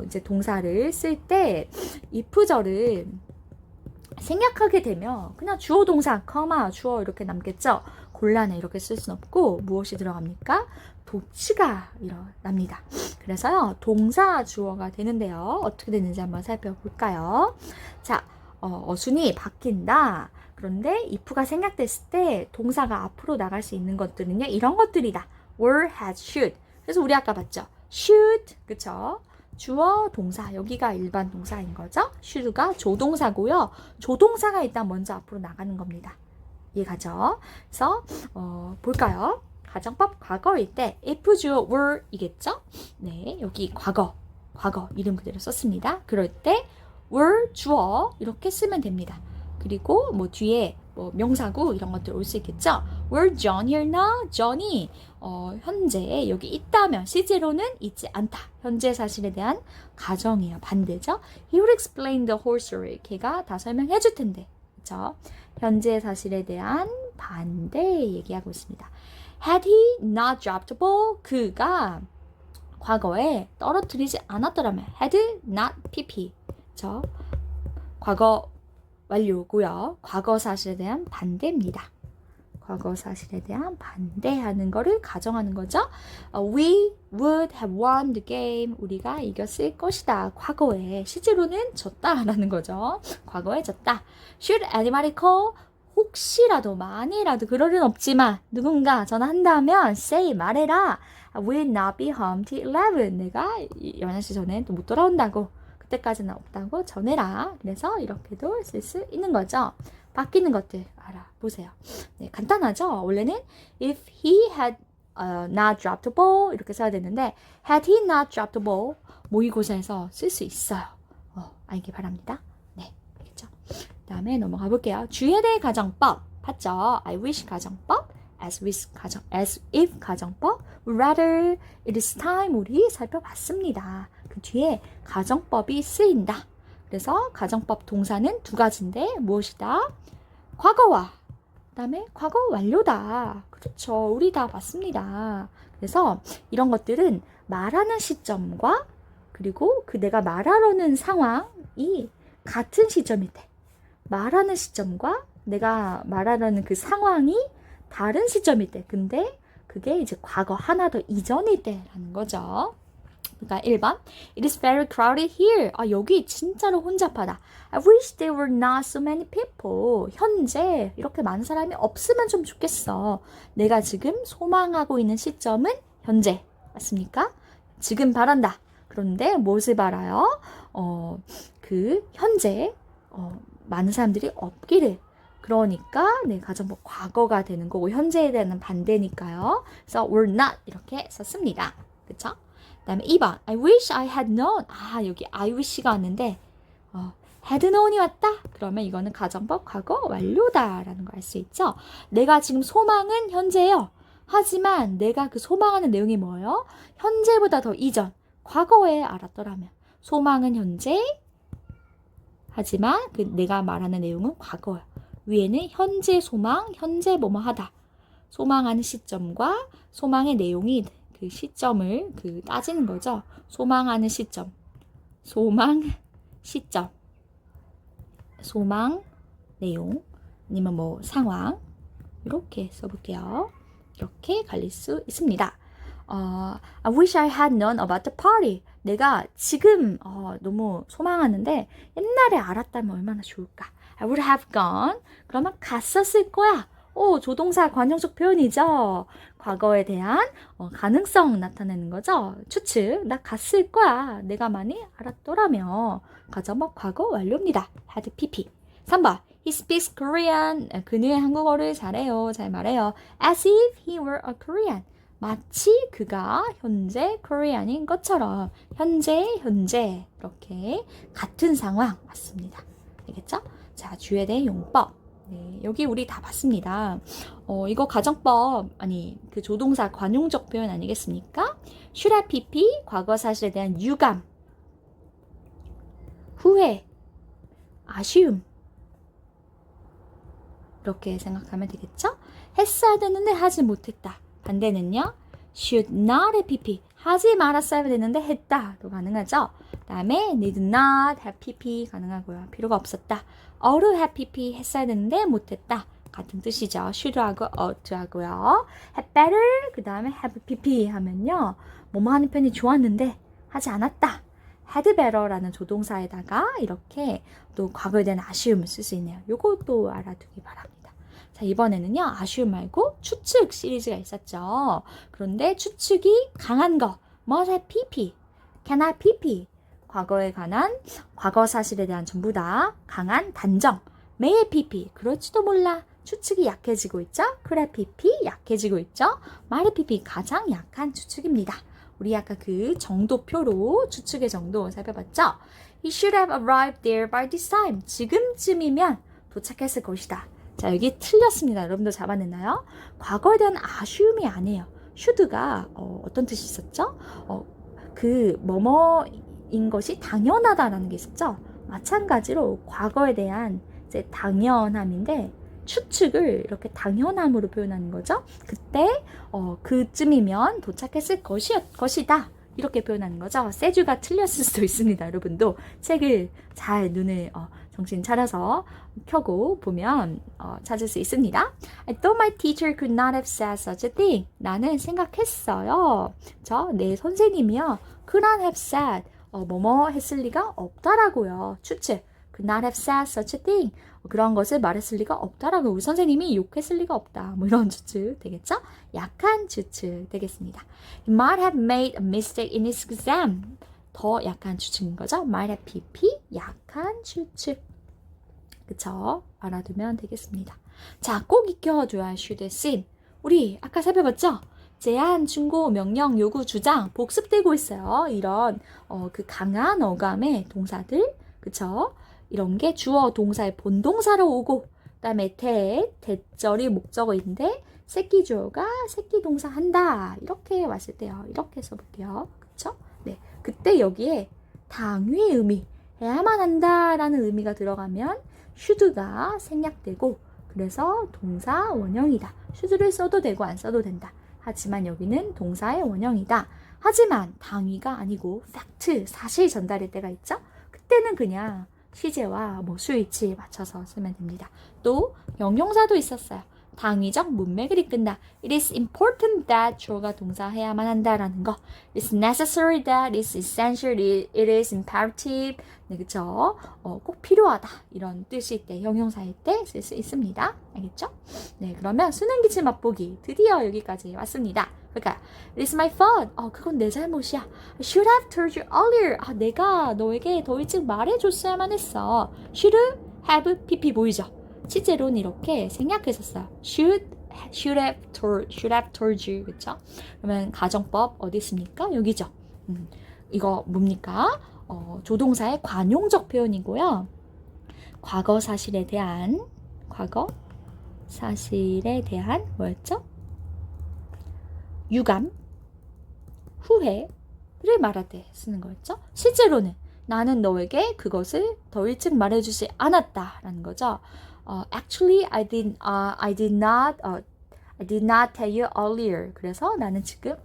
이제 동사를 쓸 때 if절은 생략하게 되면 그냥 주어 동사, 주어 이렇게 남겠죠. 곤란해 이렇게 쓸 수는 없고 무엇이 들어갑니까? 도치가 일어납니다. 그래서요 동사 주어가 되는데요. 어떻게 되는지 한번 살펴볼까요? 자, 어순이 바뀐다. 그런데 if가 생략됐을 때 동사가 앞으로 나갈 수 있는 것들은요 이런 것들이다. were, had, should. 그래서 우리 아까 봤죠. should, 그쵸? 주어, 동사. 여기가 일반 동사인 거죠. should가 조동사고요. 조동사가 일단 먼저 앞으로 나가는 겁니다. 이해가죠? 그래서 볼까요? 가정법 과거일 때 if 주어 were 이겠죠? 네, 여기 과거 이름 그대로 썼습니다. 그럴 때 were 주어 이렇게 쓰면 됩니다. 그리고 뭐 뒤에 뭐 명사구 이런 것들 올 수 있겠죠? Were John here now? John이 현재 여기 있다면 실제로는 있지 않다. 현재 사실에 대한 가정이에요. 반대죠? He would explain the whole story. 걔가 다 설명해 줄 텐데. 그렇죠? 현재 사실에 대한 반대 얘기하고 있습니다. Had he not dropped the ball? 그가 과거에 떨어뜨리지 않았더라면 had not pp. 그렇죠? 과거 완료고요. 과거 사실에 대한 반대입니다. 과거 사실에 대한 반대하는 거를 가정하는 거죠. We would have won the game. 우리가 이겼을 것이다. 과거에 실제로는 졌다라는 거죠. 과거에 졌다. Should anybody call? 혹시라도 만이라도 그럴 일은 없지만 누군가 전화한다면 say 말해라. Will not be home till 11. 내가 11시 전에 또 못 돌아온다고. 그때까지는 없다고 전해라. 그래서 이렇게도 쓸 수 있는 거죠. 바뀌는 것들 알아보세요. 네, 간단하죠? 원래는 if he had not dropped the ball 이렇게 써야 되는데 had he not dropped the ball 모의고사에서 쓸 수 있어요. 알기 바랍니다. 네, 알겠죠? 그 다음에 넘어가 볼게요. 주에 대해 가정법 봤죠? I wish 가정법, as if 가정법, rather, it is time 우리 살펴봤습니다. 그 뒤에 가정법이 쓰인다. 그래서 가정법 동사는 두 가지인데 무엇이다? 과거와 그 다음에 과거 완료다. 그렇죠. 우리 다 봤습니다. 그래서 이런 것들은 말하는 시점과 그리고 그 내가 말하려는 상황이 같은 시점일 때 말하는 시점과 내가 말하려는 그 상황이 다른 시점일 때 근데 그게 이제 과거 하나 더 이전일 때라는 거죠. 그러니까 1번 It is very crowded here. 여기 진짜로 혼잡하다. I wish there were not so many people. 현재 이렇게 많은 사람이 없으면 좀 좋겠어. 내가 지금 소망하고 있는 시점은 현재. 맞습니까? 지금 바란다. 그런데 무엇을 바라요? 그 현재 많은 사람들이 없기를. 그러니까 내 가정법 과거가 되는 거고 현재에 대한 반대니까요. 그래서 were not 이렇게 썼습니다. 그렇죠? 그 다음에 2번 I wish I had known. 여기 I wish가 왔는데 had known이 왔다? 그러면 이거는 가정법 과거 완료다라는 거 알 수 있죠? 내가 지금 소망은 현재예요. 하지만 내가 그 소망하는 내용이 뭐예요? 현재보다 더 이전, 과거에 알았더라면 소망은 현재 하지만 그 내가 말하는 내용은 과거예요. 위에는 현재 소망, 현재 뭐뭐 하다. 소망하는 시점과 소망의 내용이 그 시점을 따지는 거죠. 소망하는 시점, 소망 시점, 소망 내용, 아니면 뭐 상황 이렇게 써볼게요. 이렇게 갈릴 수 있습니다. I wish I had known about the party. 내가 지금 너무 소망하는데 옛날에 알았다면 얼마나 좋을까. I would have gone. 그러면 갔었을 거야. 조동사 관용적 표현이죠. 과거에 대한 가능성 나타내는 거죠. 추측. 나 갔을 거야. 내가 많이 알았더라면. 가정법 과거 완료입니다. had pp. 3번. He speaks Korean. 그는 한국어를 잘해요. 잘 말해요. As if he were a Korean. 마치 그가 현재 Korean인 것처럼. 현재 이렇게 같은 상황 맞습니다. 알겠죠? 자, 주에 대해 용법. 네, 여기 우리 다 봤습니다. 이거 가정법, 그 조동사 관용적 표현 아니겠습니까? should have pp, 과거 사실에 대한 유감, 후회, 아쉬움. 이렇게 생각하면 되겠죠? 했어야 되는데 하지 못했다. 반대는요? should not have pp, 하지 말았어야 되는데 했다도 가능하죠. 그 다음에 need not have pp 가능하고요. 필요가 없었다. ought to have pp 했어야 되는데 못했다. 같은 뜻이죠. should하고 ought 하고요. have better 그 다음에 have pp 하면요. 뭐뭐 하는 편이 좋았는데 하지 않았다. had better라는 조동사에다가 이렇게 또 과거에 대한 아쉬움을 쓸 수 있네요. 요것도 알아두기 바랍니다. 자, 이번에는요. 아쉬움 말고 추측 시리즈가 있었죠. 그런데 추측이 강한 거 must have pp, can have pp 과거에 관한 과거 사실에 대한 전부 다 강한 단정 may have pp 그럴지도 몰라 추측이 약해지고 있죠. could have pp 약해지고 있죠. might have pp 가장 약한 추측입니다. 우리 아까 그 정도표로 추측의 정도 살펴봤죠. He should have arrived there by this time. 지금쯤이면 도착했을 것이다. 자, 여기 틀렸습니다. 여러분들 잡아냈나요? 과거에 대한 아쉬움이 아니에요. should가 어떤 뜻이 있었죠? 그 뭐뭐인 것이 당연하다라는 게 있었죠. 마찬가지로 과거에 대한 이제 당연함인데 추측을 이렇게 당연함으로 표현하는 거죠. 그때 그쯤이면 도착했을 것이다. 이렇게 표현하는 거죠. 세주가 틀렸을 수도 있습니다. 여러분도 책을 잘 눈을 정신 차려서 켜고 보면 찾을 수 있습니다. I thought my teacher could not have said such a thing. 나는 생각했어요. 내 선생님이요. could not have said. 뭐뭐 했을 리가 없다라고요. 추측. could not have said such a thing. 그런 것을 말했을 리가 없다라고 우리 선생님이 욕했을 리가 없다. 뭐 이런 추측 되겠죠? 약한 추측 되겠습니다. He might have made a mistake in his exam. 더 약한 추측인 거죠. might have pp 약한 추측. 그쵸? 알아두면 되겠습니다. 자, 꼭 익혀줘야 할 should seen. 우리 아까 살펴봤죠? 제한, 충고, 명령, 요구, 주장 복습되고 있어요. 이런 그 강한 어감의 동사들. 그쵸? 이런 게 주어 동사의 본동사로 오고 그다음에 대절이 목적어인데 새끼 주어가 새끼 동사 한다 이렇게 왔을 때요. 이렇게 써볼게요. 그쵸? 네, 그때 여기에 당위의 의미 해야만 한다라는 의미가 들어가면 should가 생략되고 그래서 동사 원형이다. should를 써도 되고 안 써도 된다. 하지만 여기는 동사의 원형이다. 하지만 당위가 아니고 fact 사실 전달일 때가 있죠. 그때는 그냥 시제와 수일치 맞춰서 쓰면 됩니다. 또 형용사도 있었어요. 당위적 문맥을 이끈다. It is important that 주어가 동사 해야만 한다라는 거. It's necessary that, it's essential, it is imperative. 네, 그쵸? 꼭 필요하다. 이런 뜻일 때, 형용사일 때 쓸 수 있습니다. 알겠죠? 네, 그러면 수능 기출 맛보기 드디어 여기까지 왔습니다. 그러니까 It is my fault. 그건 내 잘못이야. I should have told you earlier. 내가 너에게 더 일찍 말해줬어야만 했어. Should have pp 보이죠? 실제로는 이렇게 생략했었어요. Should have told you. 그쵸? 그러면 가정법 어디 있습니까? 여기죠. 이거 뭡니까? 조동사의 관용적 표현이고요. 과거 사실에 대한 뭐였죠? 유감, 후회를 말할 때 쓰는 거였죠. 실제로는 나는 너에게 그것을 더 일찍 말해주지 않았다라는 거죠. Actually, I did not tell you earlier. 그래서 나는 지금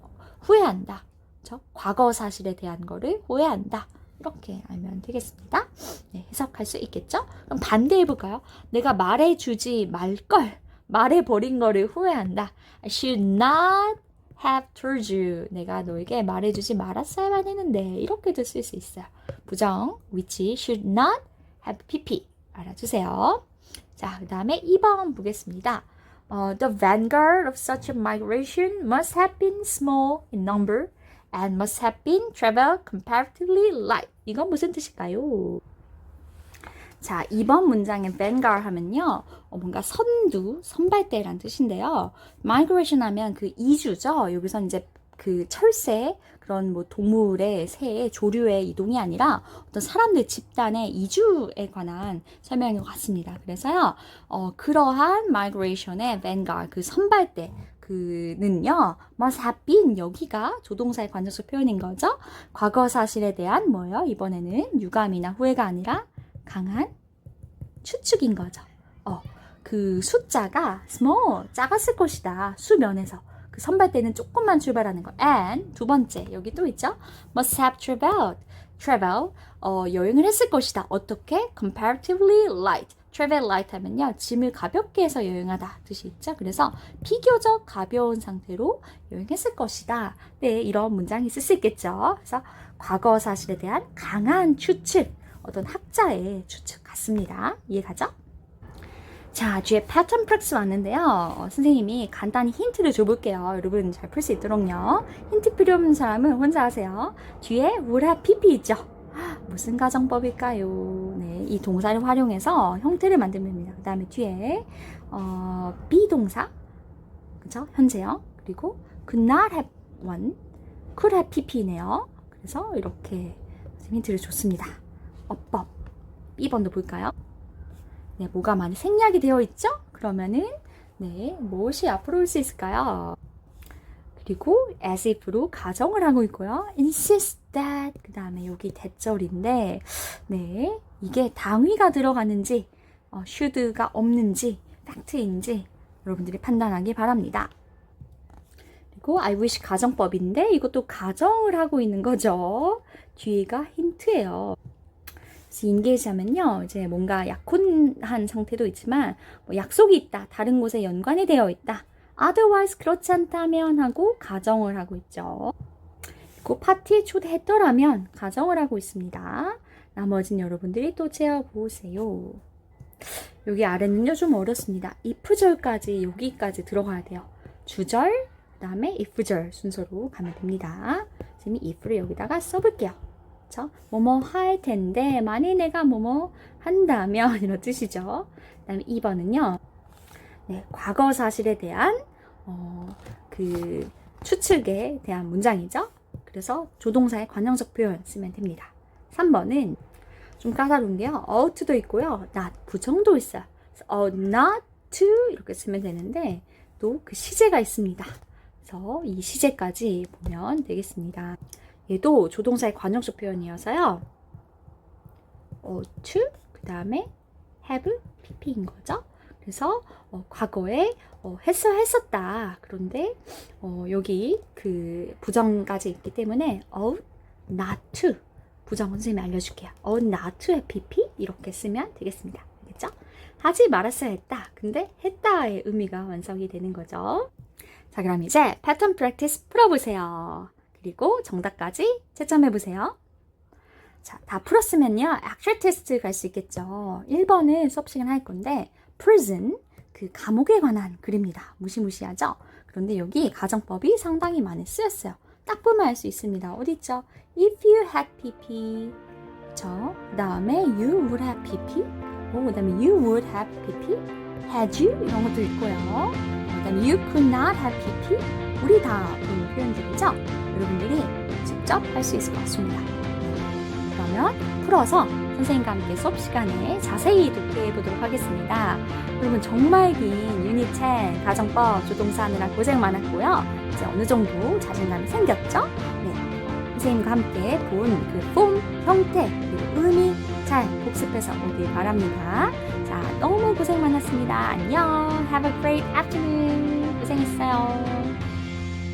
후회한다. 그렇죠? 과거 사실에 대한 거를 후회한다. 이렇게 알면 되겠습니다. 네, 해석할 수 있겠죠? 그럼 반대해 볼까요? 내가 말해주지 말걸 말해버린 거를 후회한다. I should not have told you. 내가 너에게 말해주지 말았어야만 했는데 이렇게도 쓸 수 있어요. 부정, which should not have pp. 알아주세요. 자, 그 다음에 2번 보겠습니다. The vanguard of such a migration must have been small in number and must have been traveled comparatively light. 이건 무슨 뜻일까요? 자, 2번 문장의 vanguard 하면요. 뭔가 선발대란 뜻인데요. migration 하면 그 이주죠. 여기서 이제 그 철새, 그런 동물의, 새의 조류의 이동이 아니라 어떤 사람들 집단의 이주에 관한 설명인 것 같습니다. 그래서요, 그러한 migration의 vanguard, 그 선발대, 그는요, must have been, 여기가 조동사의 관적수 표현인 거죠. 과거 사실에 대한 뭐예요? 이번에는 유감이나 후회가 아니라 강한 추측인 거죠. 그 숫자가 small, 작았을 것이다. 수면에서. 그 선발대는 조금만 출발하는 거. And 두 번째 여기 또 있죠. Must have traveled. Travel 여행을 했을 것이다. 어떻게? Comparatively light. Travel light 하면요. 짐을 가볍게 해서 여행하다 뜻이 있죠. 그래서 비교적 가벼운 상태로 여행했을 것이다. 네, 이런 문장이 있을 수 있겠죠. 그래서 과거 사실에 대한 강한 추측, 어떤 학자의 추측 같습니다. 이해가죠? 자, 뒤에 패턴 프랙티스 왔는데요. 선생님이 간단히 힌트를 줘볼게요. 여러분 잘 풀 수 있도록요. 힌트 필요 없는 사람은 혼자 하세요. 뒤에 would have pp 있죠? 무슨 가정법일까요? 네, 이 동사를 활용해서 형태를 만들면 됩니다. 그 다음에 뒤에 비동사, 그죠? 현재형. 그리고 could not have one, could have pp네요. 그래서 이렇게 힌트를 줬습니다. 어법. B번도 볼까요? 네, 뭐가 많이 생략이 되어 있죠? 그러면은 네, 무엇이 앞으로 올 수 있을까요? 그리고 as if로 가정을 하고 있고요. insist that 그 다음에 여기 대절인데 네, 이게 당위가 들어가는지 should가 없는지 fact인지 여러분들이 판단하기 바랍니다. 그리고 I wish 가정법인데 이것도 가정을 하고 있는 거죠. 뒤가 힌트예요. engage 하면요, 이제 뭔가 약혼한 상태도 있지만, 뭐 약속이 있다, 다른 곳에 연관이 되어 있다, otherwise 그렇지 않다면 하고 가정을 하고 있죠. 그리고 파티에 초대했더라면 가정을 하고 있습니다. 나머지는 여러분들이 또 채워보세요. 여기 아래는요, 좀 어렵습니다. if절까지, 여기까지 들어가야 돼요. 주절, 그 다음에 if절 순서로 가면 됩니다. 지금 if를 여기다가 써볼게요. 그쵸? 뭐뭐 할 텐데 만일 내가 뭐뭐 한다면 이런 뜻이죠. 그 다음에 2번은요. 네, 과거 사실에 대한 그 추측에 대한 문장이죠. 그래서 조동사의 관형적 표현 쓰면 됩니다. 3번은 좀 까다로운 게요. ought도 있고요. not 부정도 있어요. not to 이렇게 쓰면 되는데 또 그 시제가 있습니다. 그래서 이 시제까지 보면 되겠습니다. 얘도 조동사의 관형적 표현이어서요. to 그 다음에 have pp인 거죠. 그래서 과거에 했었다. 그런데 여기 그 부정까지 있기 때문에 not to 부정 선생님이 알려줄게요. not to have pp 이렇게 쓰면 되겠습니다. 알겠죠? 하지 말았어야 했다. 근데 했다의 의미가 완성이 되는 거죠. 자, 그럼 이제 패턴 프랙티스 풀어보세요. 그리고 정답까지 채점해보세요. 자, 다 풀었으면요. 액츄얼 테스트 갈 수 있겠죠. 1번은 수업 시간 할 건데 prison, 그 감옥에 관한 글입니다. 무시무시하죠? 그런데 여기 가정법이 상당히 많이 쓰였어요. 딱 보면 알 수 있습니다. 어디 있죠? If you had pp, 그 다음에 you would have pp, 그 다음에 you would have pp, had you 이런 것도 있고요. 그 다음에 you could not have pp, 우리 다 그런 표현들이죠. 여러분들이 직접 할 수 있을 것 같습니다. 그러면 풀어서 선생님과 함께 수업 시간에 자세히 독해해 보도록 하겠습니다. 여러분 정말 긴 유닛 10 가정법 조동사 하느라 고생 많았고요. 이제 어느 정도 자신감이 생겼죠? 네, 선생님과 함께 본 그 폼, 형태, 그리고 의미 잘 복습해서 오길 바랍니다. 자, 너무 고생 많았습니다. 안녕. Have a great afternoon. 고생했어요.